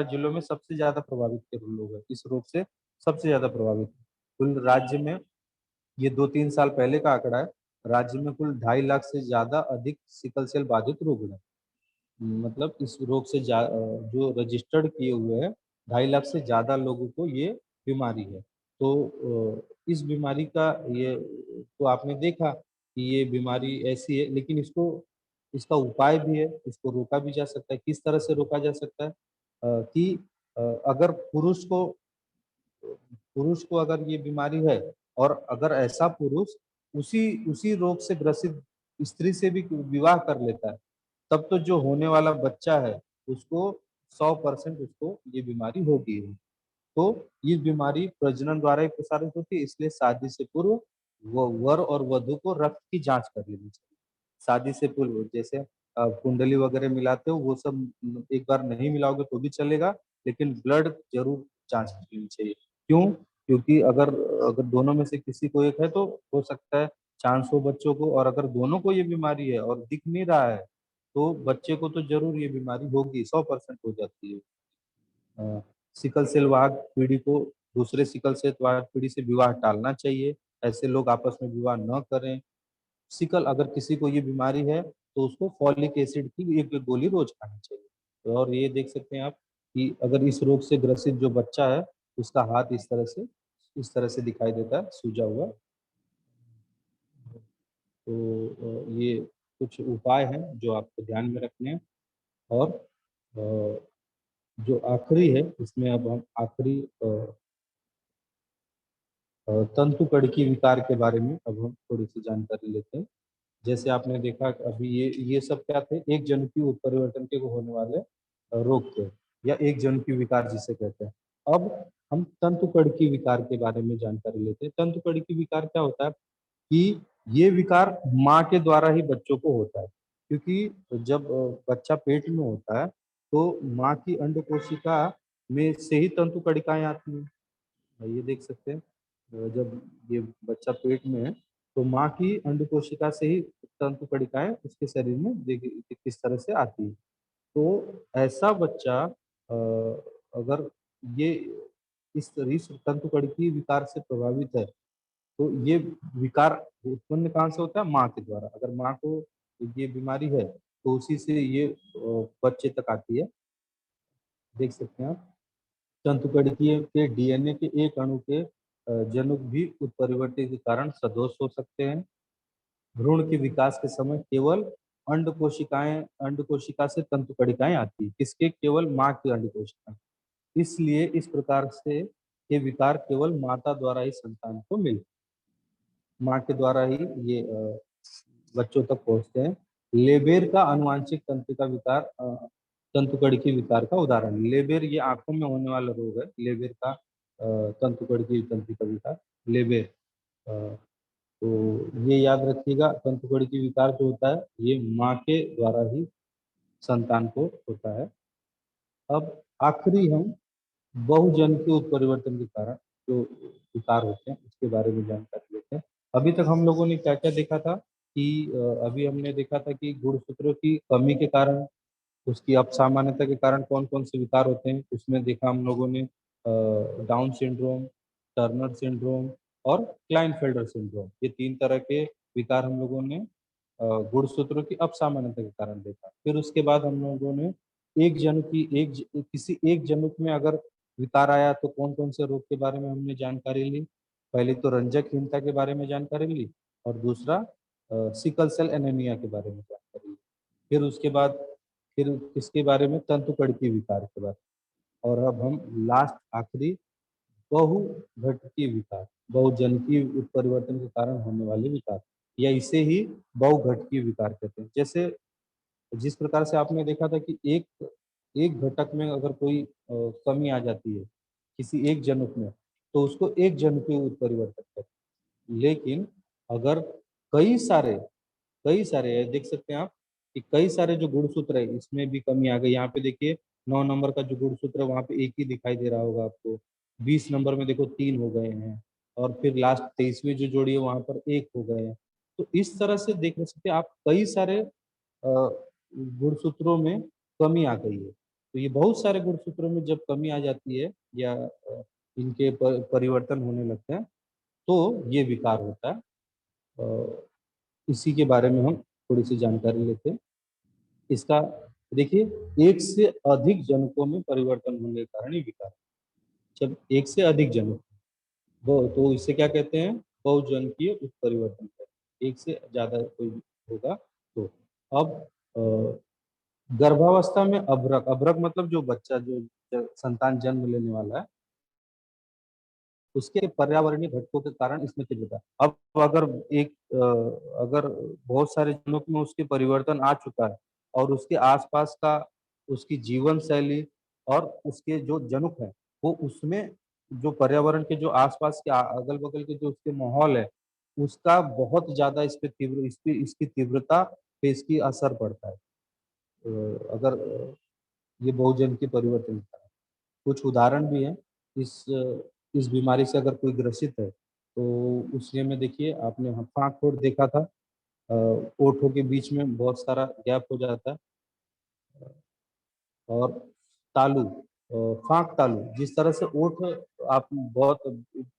जिलों में सबसे ज़्यादा प्रभावित के लोग हैं, इस रोग से सबसे ज़्यादा प्रभावित। कुल राज्य में, ये 2-3 साल पहले का आंकड़ा है, राज्य में कुल 2.5 लाख से ज़्यादा अधिक सिकल सेल बाधित रोगी हैं। मतलब इस रोग से जो रजिस्टर्ड किए हुए हैं, 2.5 लाख से ज़्यादा लोगों को ये बीमारी है। तो इस बीमारी का ये तो आपने देखा कि ये बीमारी ऐसी है, लेकिन इसका उपाय भी है, इसको रोका भी जा सकता है। किस तरह से रोका जा सकता है? कि अगर पुरुष को अगर ये बीमारी है और अगर ऐसा पुरुष उसी उसी रोग से ग्रसित स्त्री से भी विवाह कर लेता है, तब तो जो होने वाला बच्चा है उसको 100% उसको ये बीमारी होगी ही। तो ये बीमारी प्रजनन द्वारा ही प्रसारित होती है, इसलिए शादी से पूर्व वो वर और वधु को रक्त की जांच कर लेनी चाहिए। शादी से पूर्व जैसे कुंडली वगैरह मिलाते हो वो सब एक बार नहीं मिलाओगे तो भी चलेगा, लेकिन ब्लड जरूर जांच कर लेनी चाहिए। क्यों? क्योंकि अगर अगर दोनों में से किसी को एक है तो हो सकता है चांस हो बच्चों को, और अगर दोनों को ये बीमारी है और दिख नहीं रहा है तो बच्चे को तो जरूर ये बीमारी होगी, 100% हो जाती है। अ, सिकल सेल वाहक पीढ़ी को दूसरे सिकल सेल वाहक पीढ़ी से विवाह टालना चाहिए। ऐसे लोग आपस में विवाह न करें। सिकल अगर किसी को ये बीमारी है तो उसको फॉलिक एसिड की एक गोली रोज खानी चाहिए। और ये देख सकते हैं आप कि अगर इस रोग से ग्रसित जो बच्चा है उसका हाथ इस तरह से दिखाई देता है सूजा हुआ। तो ये कुछ उपाय हैं जो आपको ध्यान में रखने हैं। और जो आखिरी है इसमें अब हम आखिरी तंतुकड़की विकार के बारे में अब हम थोड़ी-सी जानकारी लेते हैं। जैसे आपने देखा कि अभी ये सब क्या थे? एक जनुकीय उत्परिवर्तन के होने वाले रोग थे, या एक जनुकीय विकार जिसे कहते हैं। अब हम तंतुकड़की विकार के बारे में जानकारी लेते हैं। तंतुकड़की विकार क्या होता है कि ये विकार माँ के द्वारा ही बच्चों को होता है। क्योंकि जब बच्चा पेट में होता है, तो माँ की अंडकोशिका में से ही तंतुकड़िकाएँ आती हैं। ये देख सकते हैं जब ये बच्चा पेट में है तो माँ की अंडकोशिका से ही तंतु कणिकाएं उसके शरीर में देखिए किस तरह से आती है। तो ऐसा बच्चा अगर ये इस तंतु कणिकी विकार से प्रभावित है तो ये विकार उत्पन्न कहाँ से होता है? माँ के द्वारा। अगर माँ को ये बीमारी है तो उसी से ये बच्चे तक आती है। देख सकते हैं आप। तंतुकड़िकीय के डीएनए के एक अणु के जनुक भी उत्परिवर्ती के कारण सदोष हो सकते हैं। भ्रूण के विकास के समय केवल अंड कोशिका से तंतुकड़िकाएं आती है। किसके? केवल माँ की अंड कोशिका। इसलिए इस प्रकार से के विकार केवल माता द्वारा ही संतान को मिलते, माँ के द्वारा ही ये बच्चों तक पहुंचते हैं। लेबेर का आनुवांशिक तंत्रिका विकार तंतुकड़की विकार का उदाहरण। लेबेर ये आंखों में होने वाला रोग है, लेबेर का तंतुकड़की तंत्रिका विकार, लेबेर। अ, तो ये याद रखिएगा, तंतुकड़की विकार जो होता है ये माँ के द्वारा ही संतान को होता है। अब आखिरी हम बहुजनकीय उत्परिवर्तन के कारण जो विकार होते हैं उसके बारे में जानकारी लेते हैं। अभी तक हम लोगों ने क्या क्या देखा था कि अभी हमने देखा था कि गुणसूत्रों की कमी के कारण, उसकी असामान्यता के कारण कौन कौन से विकार होते हैं। उसमें देखा हम लोगों ने डाउन सिंड्रोम, टर्नर सिंड्रोम और क्लाइनफेल्टर सिंड्रोम, ये 3 तरह के विकार हम लोगों ने गुणसूत्रों की असामान्यता के कारण देखा। फिर उसके बाद हम लोगों ने किसी एक जनुक में अगर विकार आया तो कौन कौन से रोग के बारे में हमने जानकारी ली। पहले तो रंजकहीनता के बारे में जानकारी ली और दूसरा सिकल सेल एनीमिया के बारे में जानकारी ली। फिर उसके बाद फिर किसके बारे में, तंतुकड़की विकार के बारे में। और अब हम लास्ट आखिरी बहुघटकीय विकार, बहुजनकीय उत्परिवर्तन के कारण होने वाले विकार, या इसे ही बहुघटकीय विकार कहते हैं। जैसे जिस प्रकार से आपने देखा था कि एक एक घटक में अगर कोई कमी आ जाती है किसी एक जनुक में, तो उसको एक जनुकीय उत्परिवर्तन कहते हैं। लेकिन अगर कई सारे देख सकते हैं आप कि कई सारे जो गुणसूत्र है इसमें भी कमी आ गई। यहाँ पे देखिए 9 नंबर का जो गुणसूत्र है वहाँ पे एक ही दिखाई दे रहा होगा आपको। 20 नंबर में देखो 3 हो गए हैं और फिर लास्ट 23वीं जो जोड़ी है वहाँ पर 1 हो गए हैं। तो इस तरह से देख सकते हैं आप, कई सारे गुणसूत्रों में कमी आ गई है। तो ये बहुत सारे गुणसूत्रों में जब कमी आ जाती है या इनके परिवर्तन होने लगते हैं तो ये विकार होता है। इसी के बारे में हम थोड़ी सी जानकारी लेते हैं। इसका देखिए, एक से अधिक जनकों में परिवर्तन होने के कारण ये विकार। जब एक से अधिक जनक वो, तो इसे क्या कहते हैं, बहुजनकीय उत्परिवर्तन कहते हैं। एक से ज्यादा कोई होगा तो। अब गर्भावस्था में अभ्रक, अभ्रक मतलब जो बच्चा जो संतान जन्म लेने वाला है उसके पर्यावरणीय घटकों के कारण इसमें तीव्रता। अब अगर अगर बहुत सारे जनों में उसके परिवर्तन आ चुका है और उसके आसपास का उसकी जीवन शैली और उसके जो जनुक है वो उसमें जो पर्यावरण के जो आसपास के अगल बगल के जो उसके माहौल है उसका बहुत ज्यादा इस पे तीव्र इसकी तीव्रता पे इसकी असर पड़ता है। अगर ये बहुजन के परिवर्तन का है। कुछ उदाहरण भी हैं। इस इस बीमारी से अगर कोई ग्रसित है तो उसमें में देखिए आपने फाँक-फोड़ देखा था। ओठों के बीच में बहुत सारा गैप हो जाता है। और तालु, फाँक तालु, जिस तरह से ओठ आप बहुत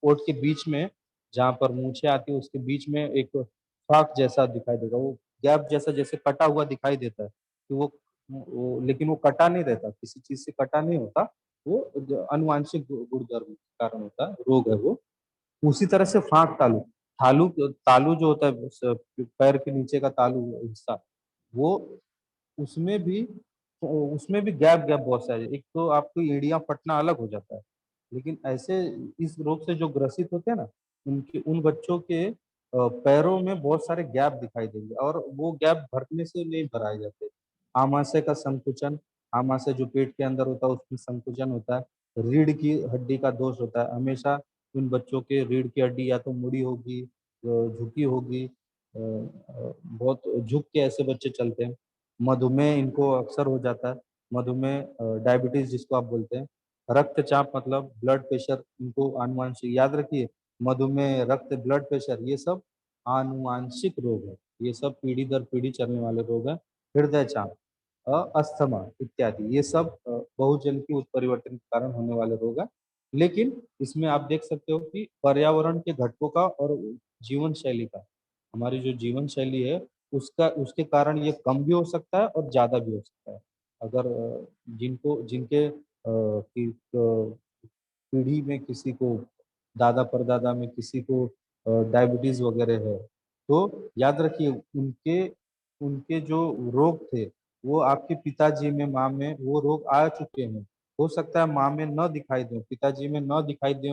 ओठ के बीच में जहाँ पर मूंछें आती है उसके बीच में एक फाँक जैसा दिखाई देगा, वो गैप जैसा जैसे कटा हुआ दिखाई देता है कि वो लेकिन वो कटा नहीं रहता, किसी चीज़ से कटा नहीं होता, वो जो आनुवांशिक गुणधर्म के कारण होता है, रोग है वो। उसी तरह से फाँक तालु, तालु जो होता है पैर के नीचे का तालु हिस्सा, वो उसमें भी गैप गैप बहुत सारे, एक तो आपको एड़ियाँ फटना अलग हो जाता है। लेकिन ऐसे इस रोग से जो ग्रसित होते हैं ना, उनके उन बच्चों के पैरों में बहुत सारे गैप दिखाई देंगे और वो गैप भरने से नहीं भराए जाते। आमाशय का संकुचन, आमाशय जो पेट के अंदर होता है उसमें संकुचन होता है। रीढ़ की हड्डी का दोष होता है। हमेशा उन बच्चों के रीढ़ की हड्डी या तो मुड़ी होगी, झुकी होगी, बहुत झुक के ऐसे बच्चे चलते हैं। मधुमेह इनको अक्सर हो जाता है। मधुमेह डायबिटीज जिसको आप बोलते हैं। रक्तचाप मतलब ब्लड प्रेशर इनको आनुवांशिक, याद रखिए, मधुमेह, रक्त ब्लड प्रेशर ये सब आनुवांशिक रोग है। ये सब पीढ़ी दर पीढ़ी चलने वाले रोग हैं। हृदय चाप, अस्थमा इत्यादि ये सब बहुजन की उत्परिवर्तन के कारण होने वाले रोग हैं। लेकिन इसमें आप देख सकते हो कि पर्यावरण के घटकों का और जीवन शैली का, हमारी जो जीवन शैली है उसका उसके कारण ये कम भी हो सकता है और ज़्यादा भी हो सकता है। अगर जिनके पीढ़ी में किसी को, दादा परदादा में किसी को डायबिटीज़ वगैरह है, तो याद रखिए उनके उनके जो रोग थे, वो आपके पिताजी में, माँ में वो रोग आ चुके हैं। हो सकता है माँ में न दिखाई दे, पिताजी में न दिखाई दे,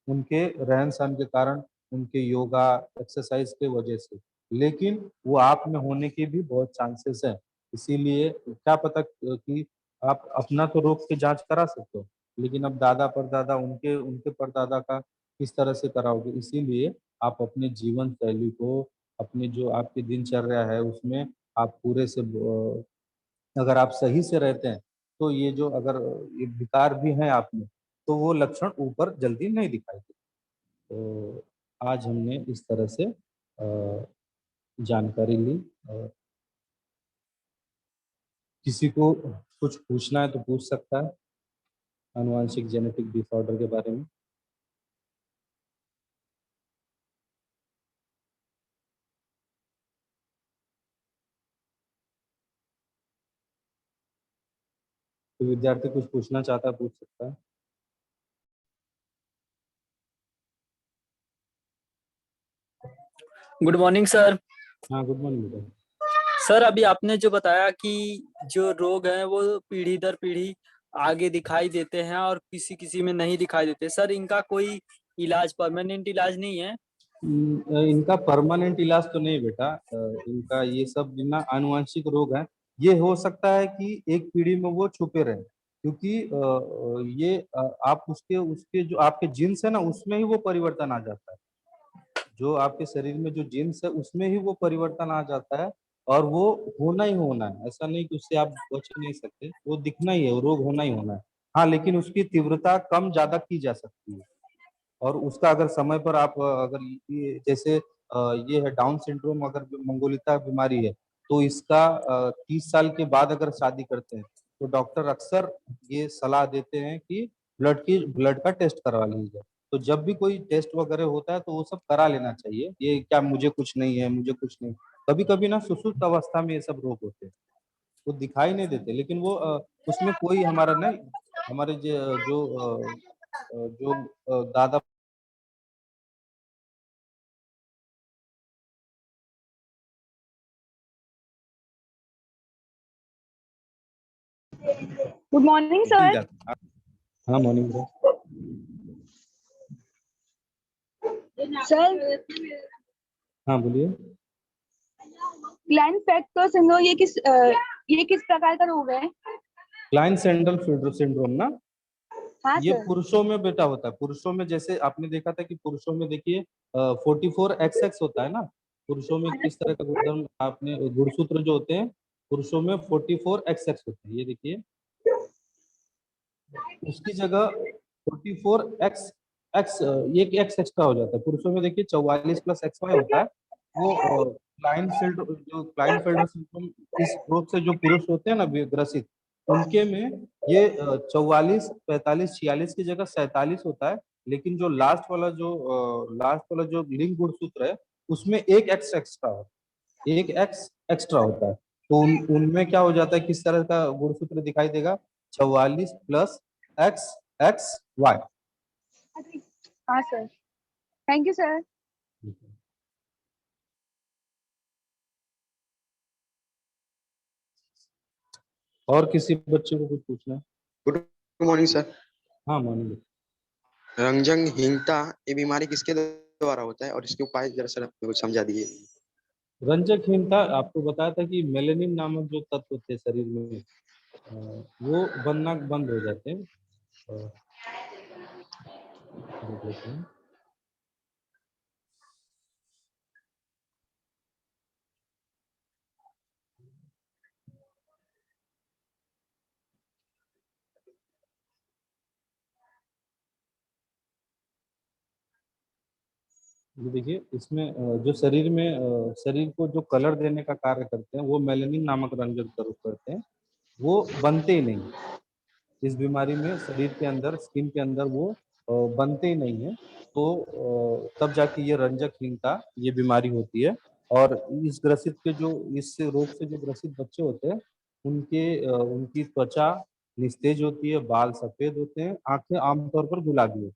उनके रहन सहन के कारण, उनके योगा एक्सरसाइज के वजह से, लेकिन वो आप में होने के भी बहुत चांसेस है। इसीलिए क्या पता कि आप अपना तो रोग की जांच करा सकते हो, लेकिन अब दादा परदादा उनके उनके परदादा का किस तरह से कराओगे। इसीलिए आप अपने जीवन शैली को, अपने जो आपकी दिनचर्या है उसमें आप पूरे से अगर आप सही से रहते हैं, तो ये जो अगर ये विकार भी है आप में, तो वो लक्षण ऊपर जल्दी नहीं दिखाई देते। तो आज हमने इस तरह से जानकारी ली। किसी को कुछ पूछना है तो पूछ सकता है आनुवांशिक जेनेटिक डिसऑर्डर के बारे में। तो विद्यार्थी कुछ पूछना चाहता है पूछ सकता है। Good morning sir. हाँ, गुड मॉर्निंग बेटा। सर अभी आपने जो बताया कि जो रोग हैं वो पीढ़ी दर पीढ़ी आगे दिखाई देते हैं और किसी किसी में नहीं दिखाई देते, सर इनका कोई इलाज, परमानेंट इलाज नहीं है? इनका परमानेंट इलाज तो नहीं बेटा। इनका ये सब बिना आनुवंशिक रोग है। ये हो सकता है कि एक पीढ़ी में वो छुपे रहे, क्योंकि ये आप उसके उसके जो आपके जीन्स है ना, उसमें ही वो परिवर्तन आ जाता है। जो आपके शरीर में जो जीन्स है उसमें ही वो परिवर्तन आ जाता है, और वो होना ही होना है। ऐसा नहीं कि उससे आप बच नहीं सकते, वो दिखना ही है, वो रोग होना ही होना है। हाँ, लेकिन उसकी तीव्रता कम ज्यादा की जा सकती है। और उसका अगर समय पर आप अगर ये जैसे ये है डाउन सिंड्रोम, अगर मंगोलिता बीमारी है, तो इसका 30 साल के बाद अगर शादी करते हैं, तो डॉक्टर अक्सर ये सलाह देते हैं कि ब्लड का टेस्ट करवा लीजिए। तो जब भी कोई टेस्ट वगैरह होता है तो वो सब करा लेना चाहिए। ये क्या मुझे कुछ नहीं है, मुझे कुछ नहीं। कभी कभी ना सुसुप्त अवस्था में ये सब रोग होते हैं, वो दिखाई नहीं देते, लेकिन वो उसमें कोई हमारा नहीं, हमारे जो दादा। गुड मॉर्निंग मिल सर। जाता है। हाँ, मॉर्निंग ब्रो। सर हाँ, बोलिए। ग्लैंड फैक्टर सिंड्रोम ये किस प्रकार का रोग है? क्लाइन सैंडल सिंड्रोम ना, हाँ ये सर। पुरुषों में बेटा होता है। पुरुषों में जैसे आपने देखा था कि पुरुषों में देखिए 44XX होता है ना। पुरुषों में किस तरह का गुणधर्म, आपने गुणसूत्र जो होते हैं पुरुषों में 44XX होते हैं, ये देखिए। उसकी जगह 44X एक्स एक एक्स एक्स्ट्रा हो जाता है। पुरुषों में देखिए 44+XY होता है। वो क्लाइनफेल्टर सिंड्रोम, इस रोग से जो पुरुष होते हैं ना ग्रसित, उनके में ये 44, 45, 46 की जगह 47 होता है। लेकिन जो लास्ट वाला जो लिंग गुणसूत्र है, उसमें एक एक्स एक्स्ट्रा होता है, एक एक्स एक्स्ट्रा होता है। तो उनमें क्या हो जाता है, किस तरह का गुणसूत्र दिखाई देगा, 44+XXY। हाँ सर, थैंक यू सर। और किसी बच्चे को कुछ पूछना है? Good morning sir. हाँ, मॉर्निंग। रंजकहीनता ये बीमारी किसके द्वारा होता है और इसके उपाय जरा सर आपको समझा दिए। रंजकहीनता आपको बताया था कि मेलेनिन नामक जो तत्व थे शरीर में, वो बनना बंद हो जाते हैं। देख लेते हैं। ये देखिए, इसमें जो शरीर को जो कलर देने का कार्य करते हैं, वो मेलेनिन नामक रंजक स्वरूप करते हैं। वो बनते ही नहीं इस बीमारी में, शरीर के अंदर, स्किन के अंदर वो बनते ही नहीं है। तो तब जाके ये रंजकहीनता ये बीमारी होती है। और इस रोग से जो ग्रसित बच्चे होते हैं, उनकी त्वचा निस्तेज होती है, बाल सफेद होते हैं, आंखें आमतौर पर गुलाबी होती हैं।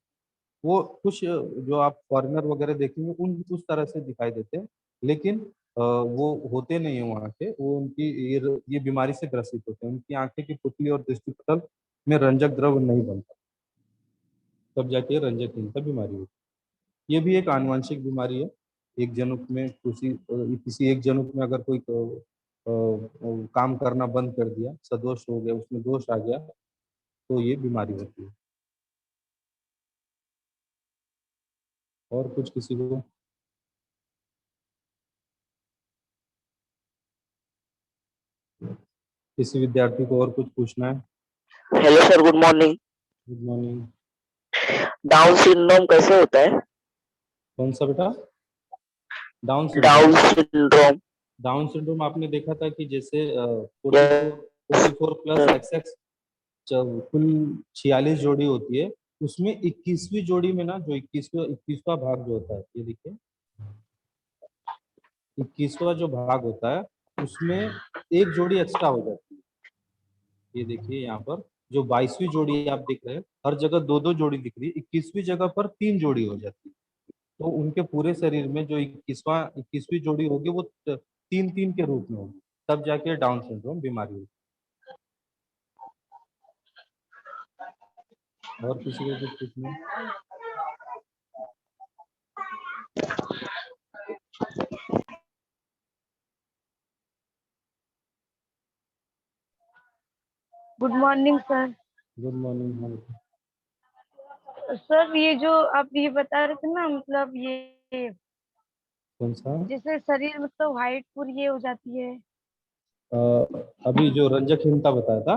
वो कुछ जो आप फॉरेनर वगैरह देखेंगे उन उस तरह से दिखाई देते हैं, लेकिन वो होते नहीं है वहाँ के। वो ये बीमारी से ग्रसित होते हैं। उनकी आंखें की पुतली और दृष्टिपटल में रंजक द्रव नहीं बनता, तब जाके रंजकहीनता बीमारी होती है। ये भी एक आनुवंशिक बीमारी है। एक जनुक में किसी एक जनुक में अगर कोई काम करना बंद कर दिया, सदोष हो गया, उसमें दोष आ गया, तो ये बीमारी होती है। और कुछ किसी को? किसी विद्यार्थी को और कुछ पूछना है? Hello sir, good morning. Good morning. Down syndrome कैसे होता है? कौन सा बेटा? Down down syndrome. Syndrome. Down syndrome आपने देखा था कि जैसे यस 44 प्लस सर। XX कुल 46 जोड़ी होती है, उसमें 21वीं जोड़ी में ना, जो 21वां भाग जो होता है, ये देखिए 21वां जो भाग होता है उसमें एक जोड़ी एक्स्ट्रा हो जाती है। ये देखिए यहाँ पर जो 22वीं जोड़ी आप देख रहे हैं, हर जगह 2-2 जोड़ी दिख रही है, 21वीं जगह पर 3 जोड़ी हो जाती है। तो उनके पूरे शरीर में जो 21वीं जोड़ी होगी वो 3-3 के रूप में होगी, तब जाके डाउन सिंड्रोम बीमारी होगी। और किसी को कुछ पूछना है? Good morning sir. Good morning. Sir ये जो आप ये बता रहे थे ना, मतलब ये कौन सा? जैसे शरीर मतलब हाइट पूरी ये हो जाती है। अ, अभी जो रंजकहीनता बताया था।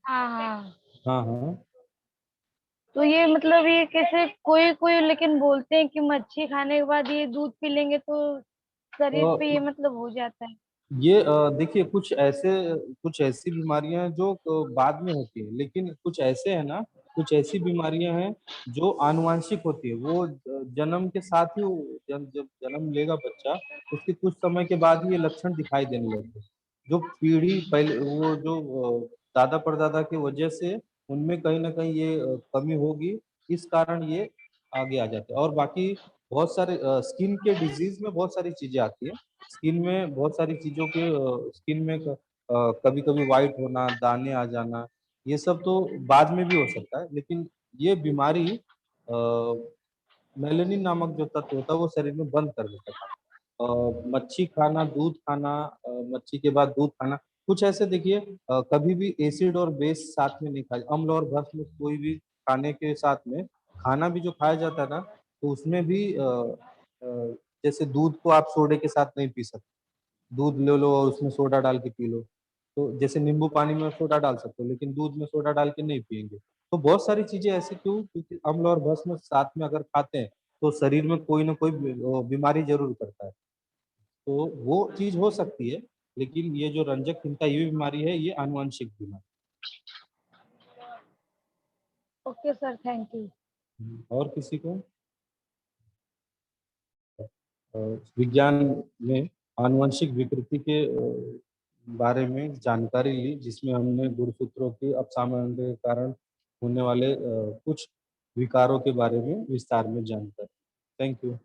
हाँ हाँ। हाँ हाँ। तो ये मतलब ये कैसे, कोई कोई लेकिन बोलते हैं कि मच्छी खाने के बाद ये दूध पी लेंगे तो शरीर पे ये मतलब हो जाता है। ये देखिए कुछ ऐसी बीमारियां हैं जो बाद में होती है, लेकिन कुछ ऐसे है ना, कुछ ऐसी बीमारियां हैं जो आनुवांशिक होती है। वो जन्म के साथ ही जब जन्म लेगा बच्चा, उसके कुछ समय के बाद ही ये लक्षण दिखाई देने लगते हैं। जो पीढ़ी पहले वो जो दादा परदादा की वजह से उनमें कहीं ना कहीं ये कमी होगी, इस कारण ये आगे आ जाते हैं। और बाकी बहुत सारे स्किन के डिजीज में बहुत सारी चीजें आती है। स्किन में बहुत सारी चीजों के स्किन में कभी कभी वाइट होना, दाने आ जाना, ये सब तो बाद में भी हो सकता है, लेकिन ये बीमारी मेलेनिन नामक जो तत्व होता है वो शरीर में बंद कर देता है। मच्छी खाना, दूध खाना, मच्छी के बाद दूध खाना, कुछ ऐसे देखिए कभी भी एसिड और बेस साथ में नहीं खाए, अम्ल और भस्म कोई भी खाने के साथ में, खाना भी जो खाया जाता है ना, तो उसमें भी जैसे दूध को आप सोडे के साथ नहीं पी सकते। दूध ले लो और उसमें सोडा डाल के पी लो, तो जैसे नींबू पानी में सोडा डाल सकते हो, लेकिन दूध में सोडा डाल के नहीं पियेंगे। तो बहुत सारी चीजें ऐसी क्यों? क्योंकि अम्ल और भस्म साथ में अगर खाते हैं तो शरीर में कोई ना कोई बीमारी जरूर करता है। तो वो चीज हो सकती है, लेकिन ये जो रंजकहीनता ये बीमारी है, ये आनुवंशिक बीमारी। Okay sir, thank you. और किसी को? अ, विज्ञान में आनुवंशिक विकृति के बारे में जानकारी ली, जिसमें हमने गुणसूत्रों के अपसामंजस्य के कारण होने वाले कुछ विकारों के बारे में विस्तार में जानकारी। Thank you.